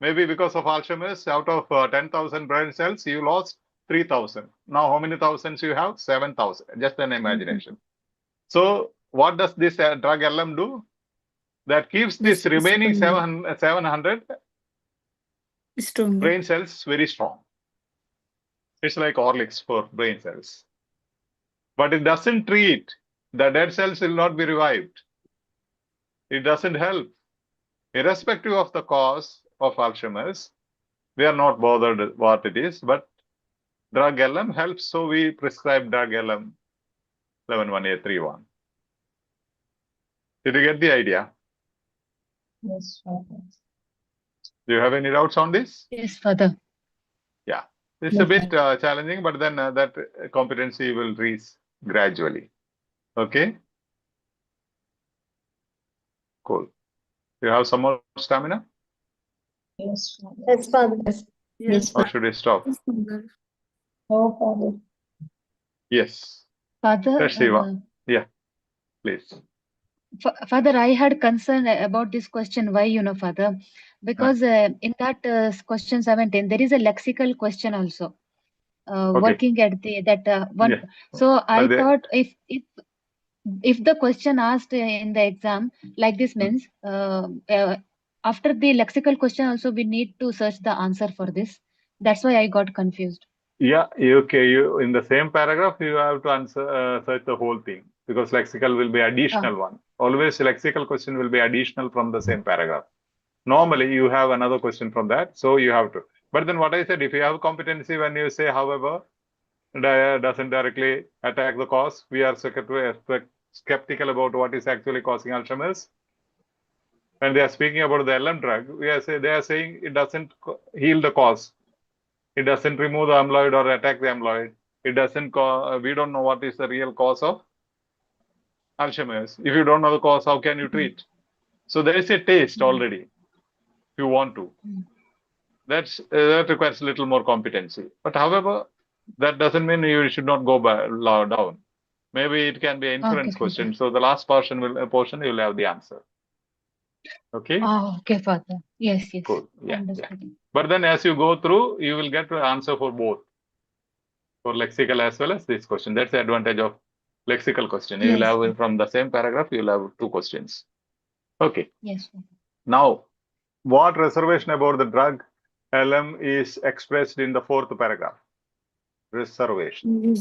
Maybe because of Alzheimer's, out of 10,000 brain cells, you lost 3,000. Now, how many thousands you have? 7,000. Just an imagination. So what does this drug LM do? That keeps this remaining 700 brain cells very strong. It's like Horlicks for brain cells. But it doesn't treat. The dead cells will not be revived. It doesn't help. Irrespective of the cause of Alzheimer's, we are not bothered what it is, but drug LM helps, so we prescribe drug LM 111831. Did you get the idea? Yes, Father. Do you have any doubts on this? Yes, Father. Yeah, it's a bit challenging, but then that competency will reach gradually. Okay? Cool. You have some more stamina? Yes, Father. Yes, Father. Yes. Or should we stop? Oh, Father. Yes. Father, Let's see. Yeah, please. Father, I had concern about this question. Why, Father? Because in that question 17, there is a lexical question also. Okay. Working at that one. Yeah. So I But thought if the question asked in the exam like this means after the lexical question also we need to search the answer for this. That's why I got confused. yeah, okay. You in the same paragraph you have to answer search the whole thing because lexical will be additional one. Always lexical question will be additional from the same paragraph. Normally you have another question from that, so you have to. But then what I said, if you have competency when you say, however, doesn't directly attack the cause, we are skeptical about what is actually causing Alzheimer's. When they are speaking about the LM drug, they are saying it doesn't heal the cause. It doesn't remove the amyloid or attack the amyloid. It doesn't. We don't know what is the real cause of Alzheimer's. If you don't know the cause, how can you treat? So there is a taste already. If you want to, that requires a little more competency. But however, that doesn't mean you should not go down. Maybe it can be an inference question. So the last portion you will have the answer. Okay. Oh, okay, Father. Yes. Cool. Yeah. Understood. But then as you go through, you will get to answer for both, for lexical as well as this question. That's the advantage of lexical question. You will have from the same paragraph, you will have two questions. Okay. Yes. Now, what reservation about the drug LM is expressed in the fourth paragraph? Reservation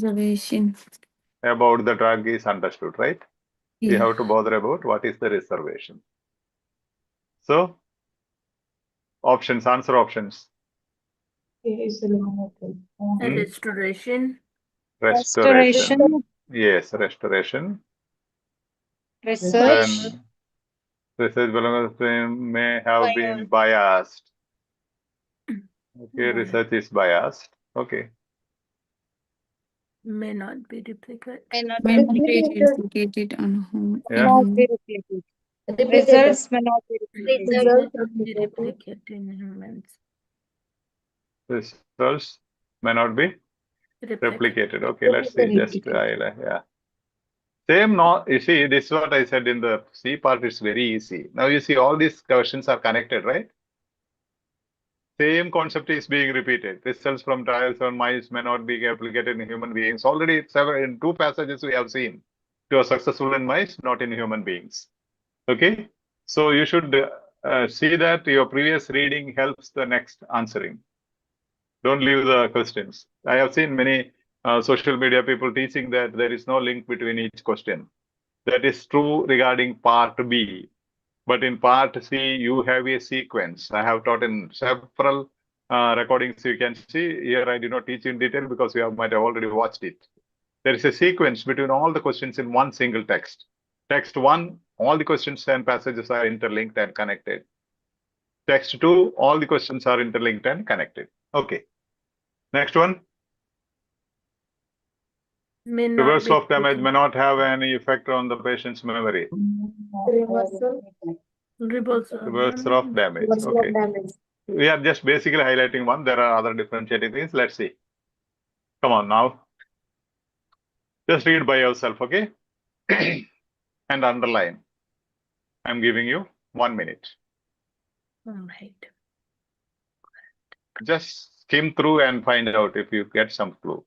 about the drug is understood, right? Yeah. You have to bother about what is the reservation. So, options, answer options. Restoration. Restoration. Yes, restoration. Research. Then Research may have been biased. Okay, Biased. research is biased. Okay. May not be replicated. May not May be not be replicated. duplicated on home. Yeah. Not be replicated. Results may not be replicated. Results May not be replicated in humans. Results may not be Replicated. replicated. Okay, let's see. Just yeah. Same. No, you see, this is what I said in the C part. It's very easy. Now you see, all these questions are connected, right? Same concept is being repeated. Results from trials on mice may not be replicated in human beings. Already in 2 passages we have seen. It was successful in mice, not in human beings. Okay, so you should see that your previous reading helps the next answering. Don't leave the questions. I have seen many social media people teaching that there is no link between each question. That is true regarding part B. But in part C, you have a sequence. I have taught in several recordings. You can see here. I did not teach in detail because you might have already watched it. There is a sequence between all the questions in one single text. Text 1, all the questions and passages are interlinked and connected. Text 2, all the questions are interlinked and connected. Okay. Next one. May not Reversal be of damage may not have any effect on the patient's memory. Reversal of damage. Okay. We are just basically highlighting one. There are other differentiating things. Let's see. Come on now. Just read by yourself, okay? And underline. I'm giving you 1 minute. All right. Just skim through and find out if you get some clue.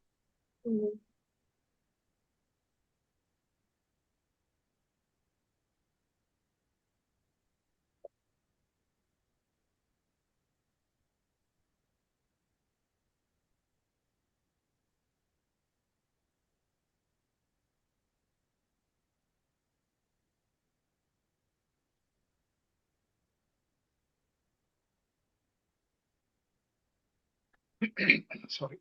Sorry.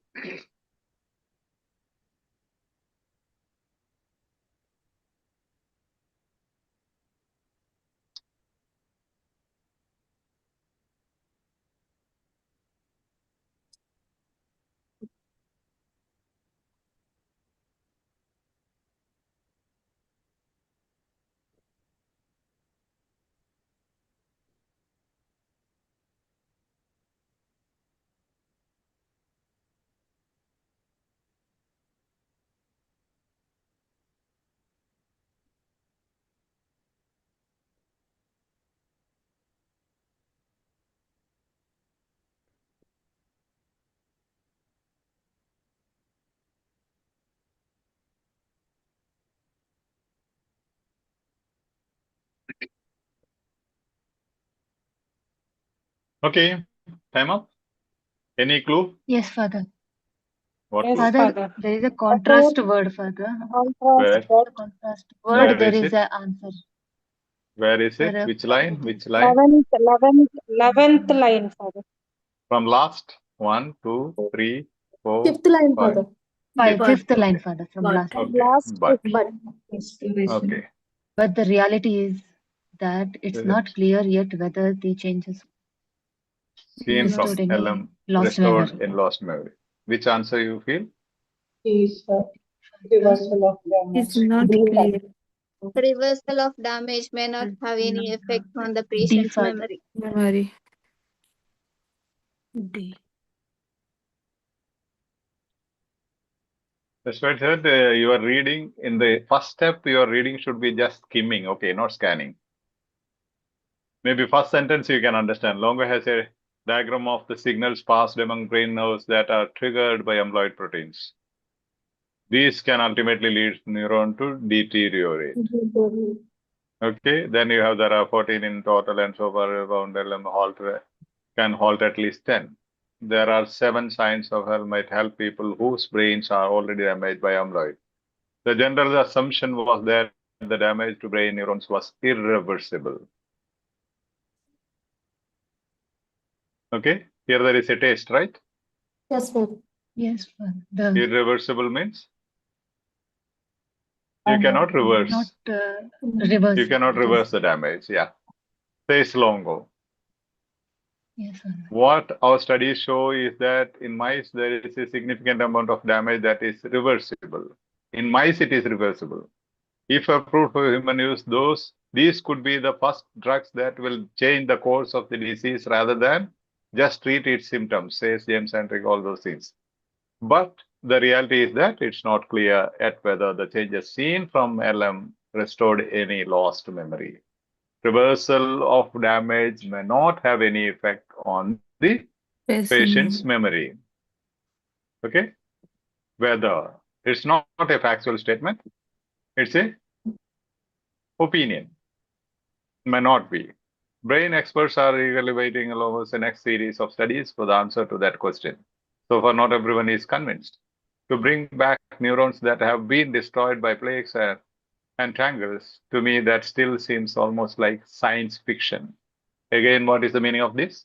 Okay. Time up. Any clue? Yes, Father. What Yes, clue? Father, Father. there is a contrast word, Father. Where? The contrast word, Where there is is it? an answer. Where is it? Sir, Which line? Which line? 11th line, Father. From last? 1, 2, 3, 4, Fifth line, 5. Father. Fifth Okay. line, Father, from But. last. Okay. Last But. But exploration. Okay. But the reality is that it's not clear yet whether the changes Seen from restored any LM lost restored memory. in lost memory. Which answer you feel? Is reversal of damage. It's not D clear. Reversal of damage may not have any effect on the D, patient's Father. memory. Memory. D. That's why I said you are reading in the first step, your reading should be just skimming, okay, not scanning. Maybe first sentence you can understand. Longer has a diagram of the signals passed among brain nerves that are triggered by amyloid proteins. These can ultimately lead neuron to deteriorate. Okay, then you have there are 14 in total, and so far around LM can halt at least 10. There are 7 signs of health might help people whose brains are already damaged by amyloid. The general assumption was that the damage to brain neurons was irreversible. Okay, here there is a test, right? Yes, sir. Yes, Father. The Irreversible means you cannot reverse. not reverse. You cannot It is reverse the damage. Yeah. Says Longo. Yes, sir. What our studies show is that in mice, there is a significant amount of damage that is reversible. In mice, it is reversible. If approved for human use, these could be the first drugs that will change the course of the disease rather than just treat its symptoms, says James Hendrick, all those things. But the reality is that it's not clear yet whether the changes seen from LM restored any lost memory. Reversal of damage may not have any effect on the patient's memory. Okay? Whether it's not a factual statement, it's a opinion. May not be. Brain experts are eagerly waiting along with the next series of studies for the answer to that question. So far, not everyone is convinced. To bring back neurons that have been destroyed by plagues and tangles, to me, that still seems almost like science fiction. Again, what is the meaning of this?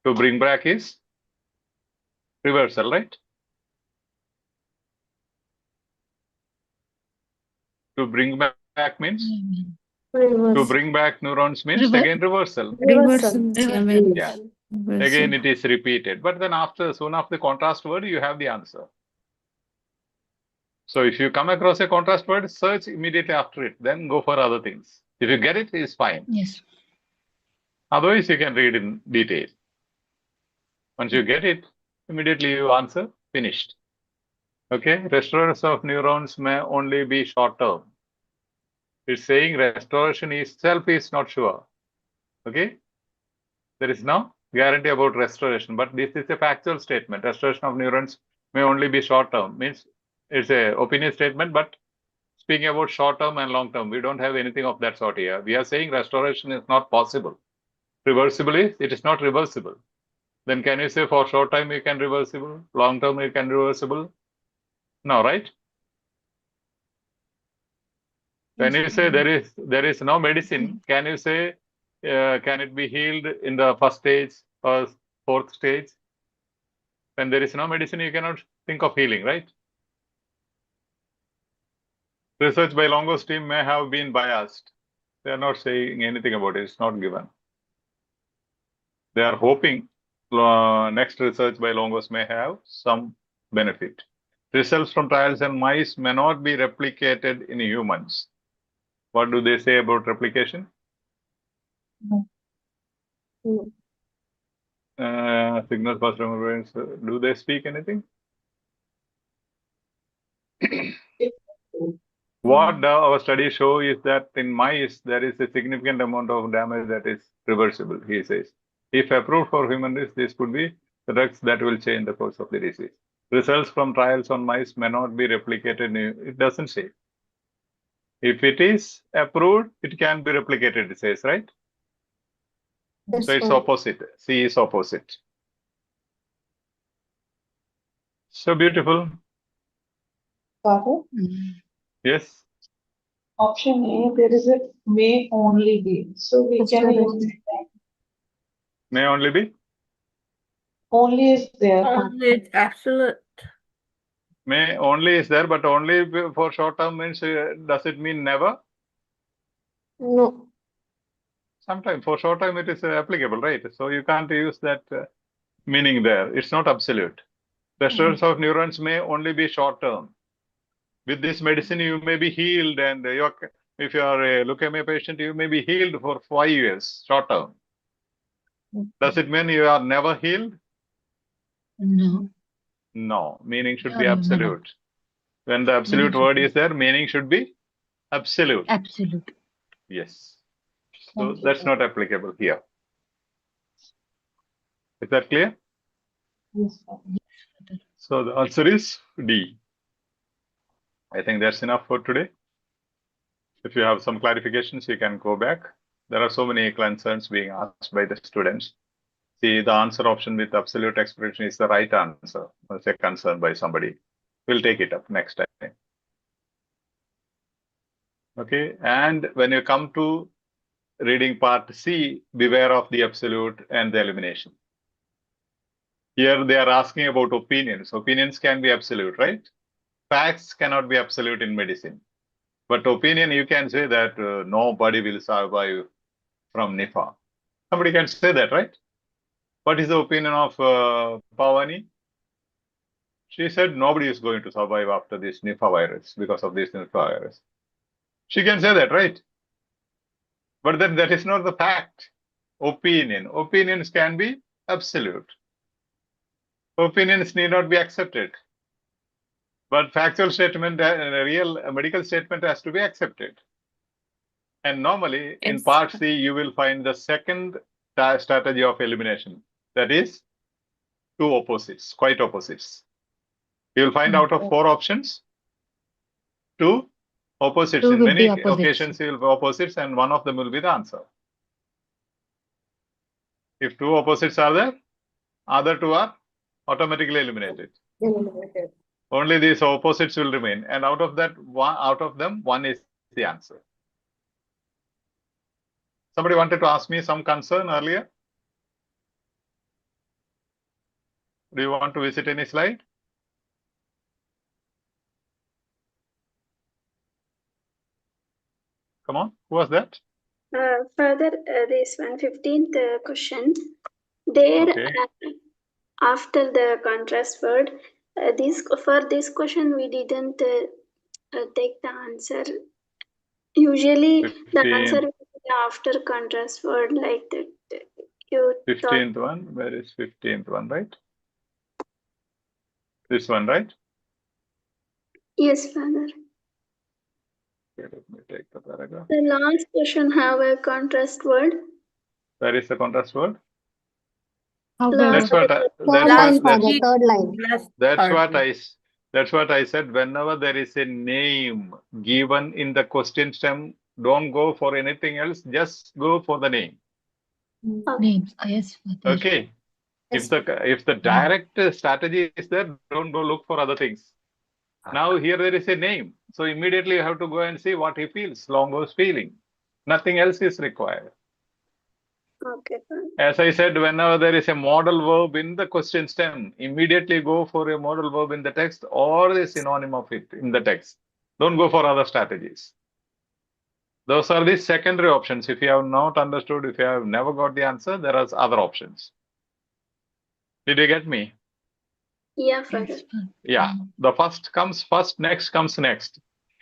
To bring back is reversal, right? To bring back means? To bring back neurons means again reversal. Reversal. Yeah. Again, it is repeated. But then soon after the contrast word, you have the answer. So if you come across a contrast word, search immediately after it. Then go for other things. If you get it, it's fine. Yes. Otherwise, you can read in detail. Once you get it, immediately you answer, finished. Okay, restorers of neurons may only be short term. It's saying restoration itself is not sure. Okay, there is no guarantee about restoration, but this is a factual statement. Restoration of neurons may only be short term. Means it's a opinion statement, but speaking about short term and long term, we don't have anything of that sort here. We are saying restoration is not possible. Reversible is, it is not reversible. Then can you say for short time you can reversible, long term you can reversible? No, right? When you say there is no medicine, can you say can it be healed in the first stage or fourth stage? When there is no medicine, you cannot think of healing, right? Research by Longo's team may have been biased. They are not saying anything about it. It's not given. They are hoping next research by Longo's may have some benefit. Results from trials in mice may not be replicated in humans. What do they say about replication? Signals pass from brains. Do they speak anything? What our studies show is that in mice, there is a significant amount of damage that is reversible, he says. If approved for human use, this could be the drugs that will change the course of the disease. Results from trials on mice may not be replicated. It doesn't say. If it is approved, it can be replicated, it says, right? So it's opposite. C is opposite. So beautiful. Father, Yes. option A, there is a may only be. So we can use that. May only be? Only is there. It's absolute. May only is there, but only for short term means, does it mean never? No. Sometimes for short time it is applicable, right? So you can't use that meaning there. It's not absolute. Restorers of neurons may only be short term. With this medicine, you may be healed, and if you are a leukemia patient, you may be healed for 5 years, short term. Does it mean you are never healed? No. No, meaning should Yeah, be no. absolute. When the absolute word is there, meaning should be absolute. Absolute. Yes. So that's not applicable here. Is that clear? Yes. So the answer is D. I think that's enough for today. If you have some clarifications, you can go back. There are so many concerns being asked by the students. See, the answer option with absolute expression is the right answer. That's a concern by somebody. We'll take it up next time. Okay, and when you come to reading part C, beware of the absolute and the elimination. Here they are asking about opinions. Opinions can be absolute, right? Facts cannot be absolute in medicine. But opinion, you can say that nobody will survive from Nipah. Somebody can say that, right? What is the opinion of Pavani? She said nobody is going to survive after this Nipah virus because of this Nipah virus. She can say that, right? But then that is not the fact. Opinion. Opinions can be absolute. Opinions need not be accepted. But factual statement, a real medical statement has to be accepted. And normally in part C, you will find the second strategy of elimination. That is two opposites, quite opposites. You will find out of 4 options, 2 opposites. Two In will many be opposites. occasions, you will be opposites and one of them will be the answer. If 2 opposites are there, other 2 are automatically eliminated. Only these opposites will remain, and out of them, one is the answer. Somebody wanted to ask me some concern earlier. Do you want to visit any slide? Come on, who was that? Further, this 115th question. There, Okay. after the contrast word, for this question we didn't take the answer. Usually, the answer 15th. will be after contrast word like that. You 15th one. Where is 15th one? Right. This one, right? Yes, Father. Okay, let me take the paragraph. The last question have a contrast word. Where is the contrast word? Last That's what I said. Whenever there is a name given in the question stem, don't go for anything else. Just go for the name. Names. Yes, Father. Okay. If the direct strategy is there, don't go look for other things. Now here there is a name, so immediately you have to go and see what he feels. Longo's feeling. Nothing else is required. Okay, fine. As I said, whenever there is a modal verb in the question stem, immediately go for a modal verb in the text or the synonym of it in the text. Don't go for other strategies. Those are the secondary options. If you have not understood, if you have never got the answer, there are other options. Did you get me? Yeah, Father. Yeah. The first comes first, next comes next.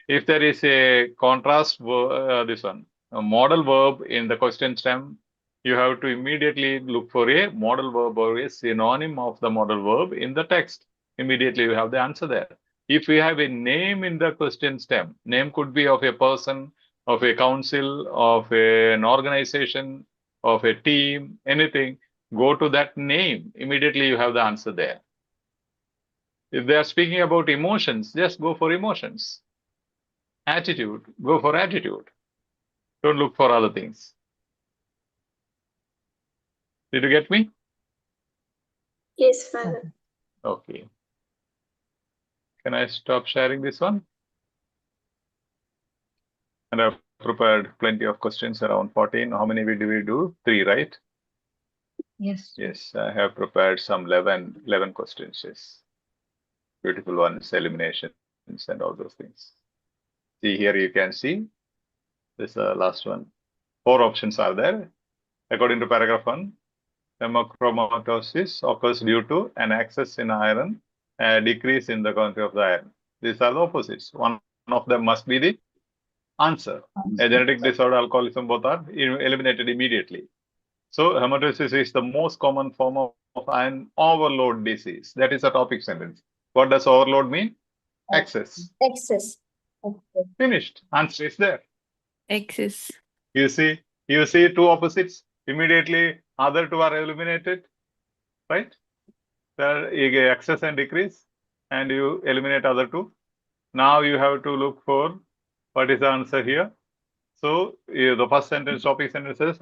If there is a contrast, this one, a modal verb in the question stem, you have to immediately look for a modal verb or a synonym of the modal verb in the text. Immediately you have the answer there. If you have a name in the question stem, name could be of a person, of a council, of an organization, of a team, anything, go to that name. Immediately you have the answer there. If they are speaking about emotions, just go for emotions. Attitude, go for attitude. Don't look for other things. Did you get me? Yes, Father. Okay. Can I stop sharing this one? And I've prepared plenty of questions, around 14. How many did we do? 3, right? Yes. Yes, I have prepared some 11 questions. Yes. Beautiful ones, eliminations and all those things. See here, you can see this last one. 4 options are there. According to paragraph 1, hemochromatosis occurs due to an excess in iron, a decrease in the quantity of the iron. These are the opposites. One of them must be the answer. A genetic disorder, alcoholism, both are eliminated immediately. So hematosis is the most common form of iron overload disease. That is a topic sentence. What does overload mean? Excess. Excess. Okay. Finished. Answer is there. Excess. You see 2 opposites. Immediately other 2 are eliminated, right? There you get excess and decrease, and you eliminate other 2. Now you have to look for what is the answer here. So the first sentence, topic sentence says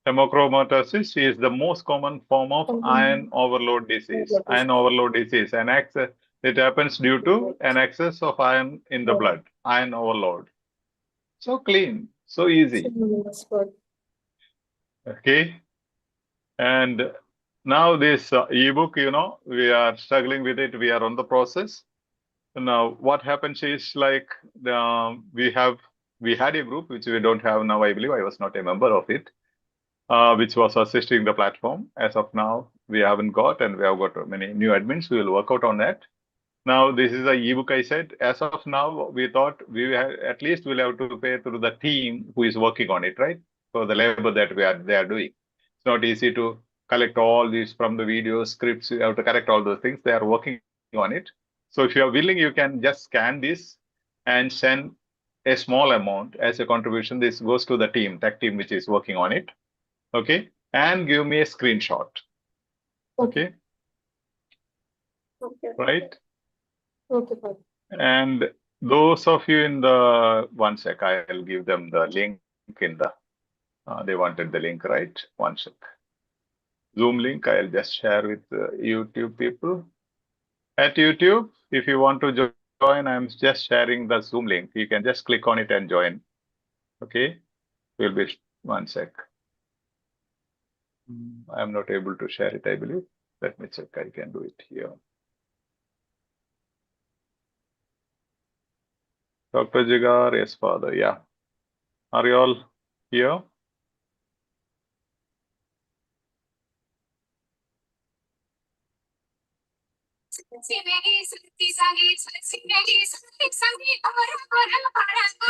hemochromatosis is the most common form of iron overload disease. Iron overload disease, and it happens due to an excess of iron in the blood. Iron overload. So clean, so easy. Okay. And now this ebook, we are struggling with it. We are on the process. Now, what happens is like we we had a group which we don't have now. I believe I was not a member of it, which was assisting the platform. As of now, we haven't got, and we have got many new admins. We will work out on that. Now, this is a ebook I said. As of now, we thought we have, at least we'll have to pay through the team who is working on it, right? For the labor that they are doing. It's not easy to collect all these from the videos, scripts. You have to correct all those things. They are working on it. So if you are willing, you can just scan this and send a small amount as a contribution. This goes to the team, tech team, which is working on it. Okay. And give me a screenshot. Okay. Okay. Right. Okay, fine. And those of you in the, one sec, I'll give them the link in the, they wanted the link, right? One sec. Zoom link, I'll just share with the YouTube people. At YouTube, if you want to join, I'm just sharing the Zoom link. You can just click on it and join. Okay, will be, one sec. I'm not able to share it, I believe. Let me check, I can do it here. Dr. Jigar, yes, father, yeah. Are you all here?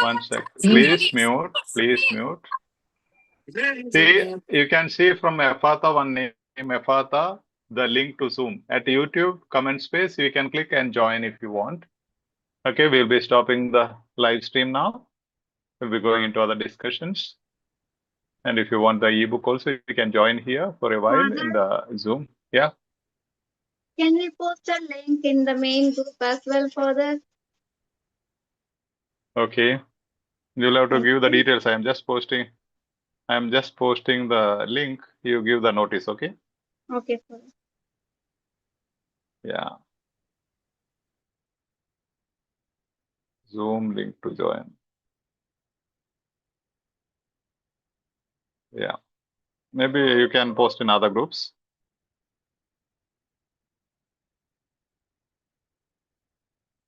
One sec. Please mute. Please mute. See, you can see from Ephatha, one name Ephatha, the link to Zoom. At YouTube comment space, you can click and join if you want. Okay, we'll be stopping the live stream now. We'll be going into other discussions. And if you want the ebook also, you can join here for a while in the Zoom. Yeah. Can we post a link in the main group as well for that? Okay. You'll have to give the details. I'm just posting the link. You give the notice, okay? Okay, sir. Yeah. Zoom link to join. Yeah. Maybe you can post in other groups.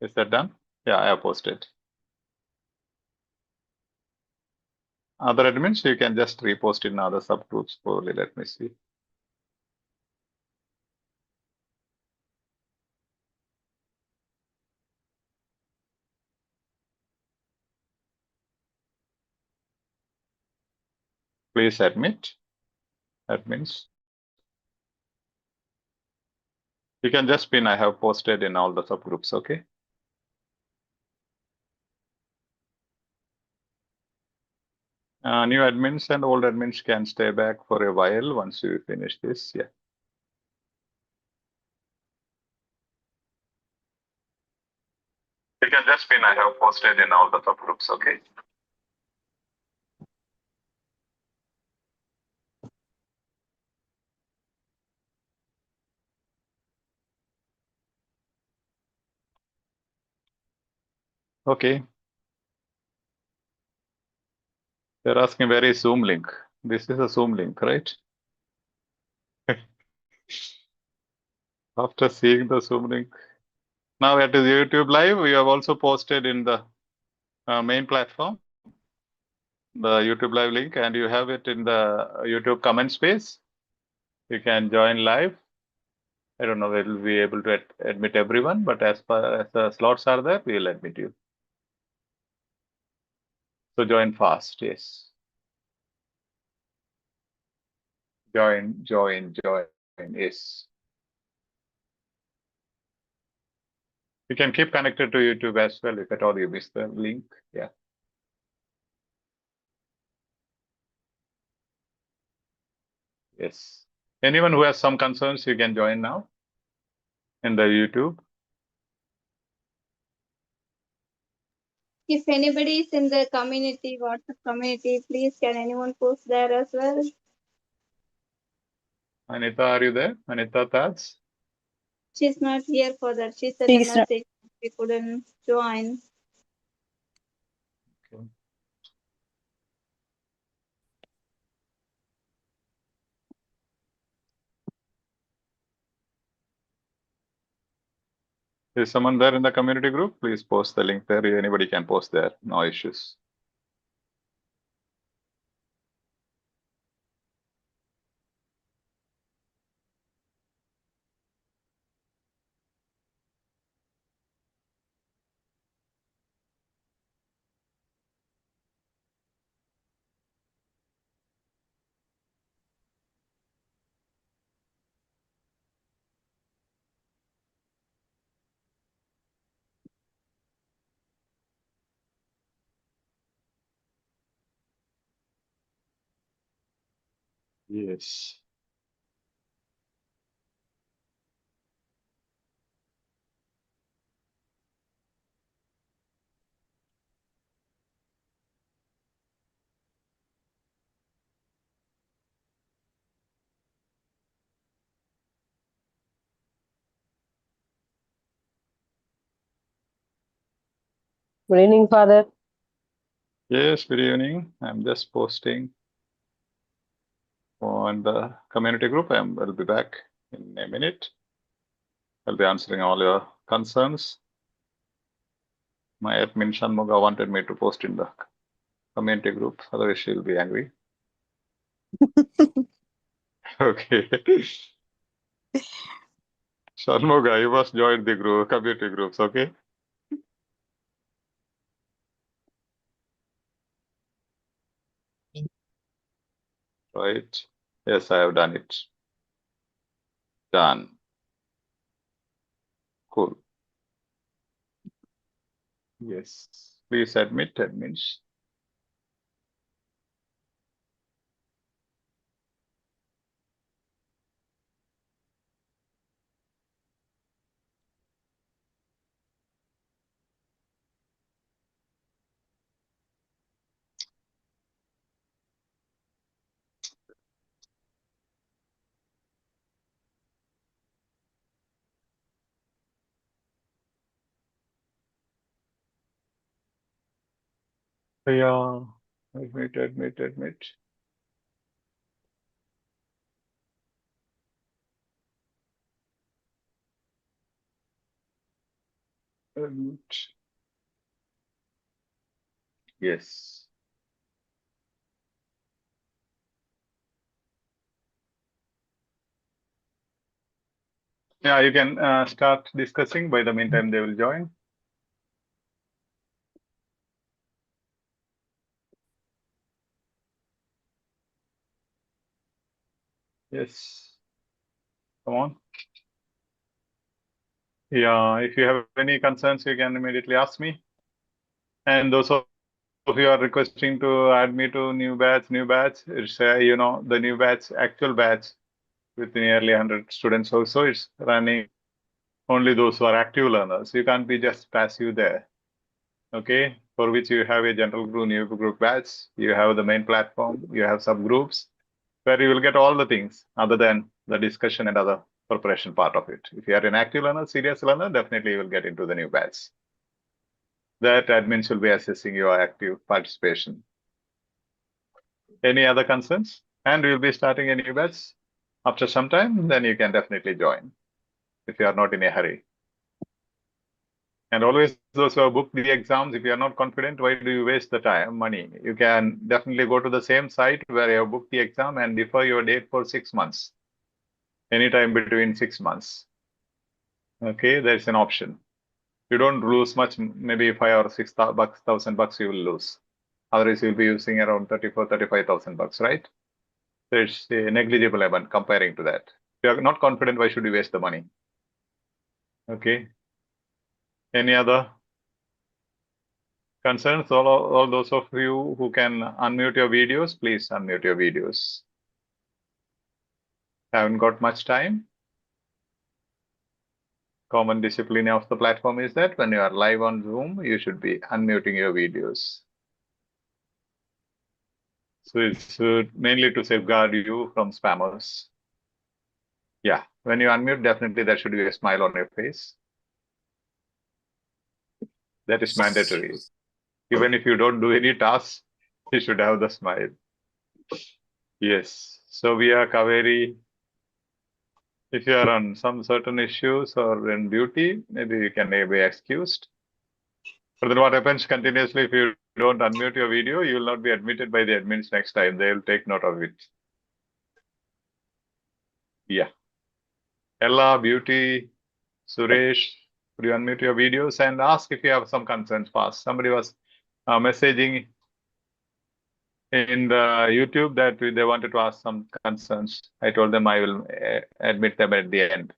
Is that done? Yeah, I have posted. Other admins, you can just repost in other subgroups. Probably, let me see. Please admit, admins. You can just pin, I have posted in all the subgroups, okay? New admins and old admins can stay back for a while once you finish this, yeah. You can just pin, I have posted in all the subgroups, okay? Okay. They're asking where is Zoom link? This is a Zoom link, right? After seeing the Zoom link. Now at the YouTube Live, we have also posted in the main platform, the YouTube Live link, and you have it in the YouTube comment space. You can join live. I don't know whether we'll be able to admit everyone, but as far as the slots are there, we will admit you. So join fast, yes. Join, yes. You can keep connected to YouTube as well if at all you miss the link. Yeah. Yes. Anyone who has some concerns, you can join now in the YouTube. If anybody is in the community, WhatsApp community, please can anyone post there as well? Anita, are you there? Anita Tats? She's not here for that. She said the message we couldn't join. Okay. Is someone there in the community group? Please post the link there. Anybody can post there. No issues. Yes. Good evening, Father. Yes, good evening. I'm just posting on the community group. I'll be back in a minute. I'll be answering all your concerns. My admin Shanmuga wanted me to post in the community group, otherwise she'll be angry. Okay. Shanmuga, you must join the group, community groups, okay? Right. Yes, I have done it. Done. Cool. Yes. Please admit admins. Yeah. Admit. Admit. Yes. Yeah, you can start discussing. By the meantime, they will join. Yes. Come on. Yeah, if you have any concerns, you can immediately ask me. And those of you are requesting to add me to new batch. It's the new batch, actual batch with nearly 100 students also. It's running only those who are active learners. You can't be just passive there. Okay, for which you have a general group, new group batch. You have the main platform. You have subgroups where you will get all the things other than the discussion and other preparation part of it. If you are an active learner, serious learner, definitely you will get into the new batch. That admins will be assessing your active participation. Any other concerns? And we'll be starting a new batch after some time, then you can definitely join if you are not in a hurry. And always those who have booked the exams, if you are not confident, why do you waste the time, money? You can definitely go to the same site where you have booked the exam and defer your date for 6 months. Anytime between 6 months. Okay, there's an option. You don't lose much, maybe $5,000 or $6,000 you will lose. Otherwise, you'll be using around $35,000, right? So it's a negligible amount comparing to that. If you are not confident, why should you waste the money? Okay. Any other concerns? All those of you who can unmute your videos, please unmute your videos. Haven't got much time. Common discipline of the platform is that when you are live on Zoom, you should be unmuting your videos. So it's mainly to safeguard you from spammers. Yeah, when you unmute, definitely there should be a smile on your face. That is mandatory. Even if you don't do any tasks, you should have the smile. Yes. So we are Kaveri. If you are on some certain issues or in duty, maybe you can be excused. But then what happens continuously if you don't unmute your video, you will not be admitted by the admins next time. They will take note of it. Yeah. Ella, Beauty, Suresh, could you unmute your videos and ask if you have some concerns fast? Somebody was messaging in the YouTube that they wanted to ask some concerns. I told them I will admit them at the end.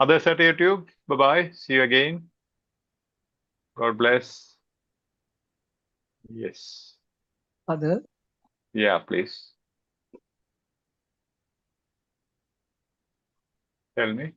Others at YouTube, bye-bye. See you again. God bless. Yes. Father, Yeah, please. Tell me.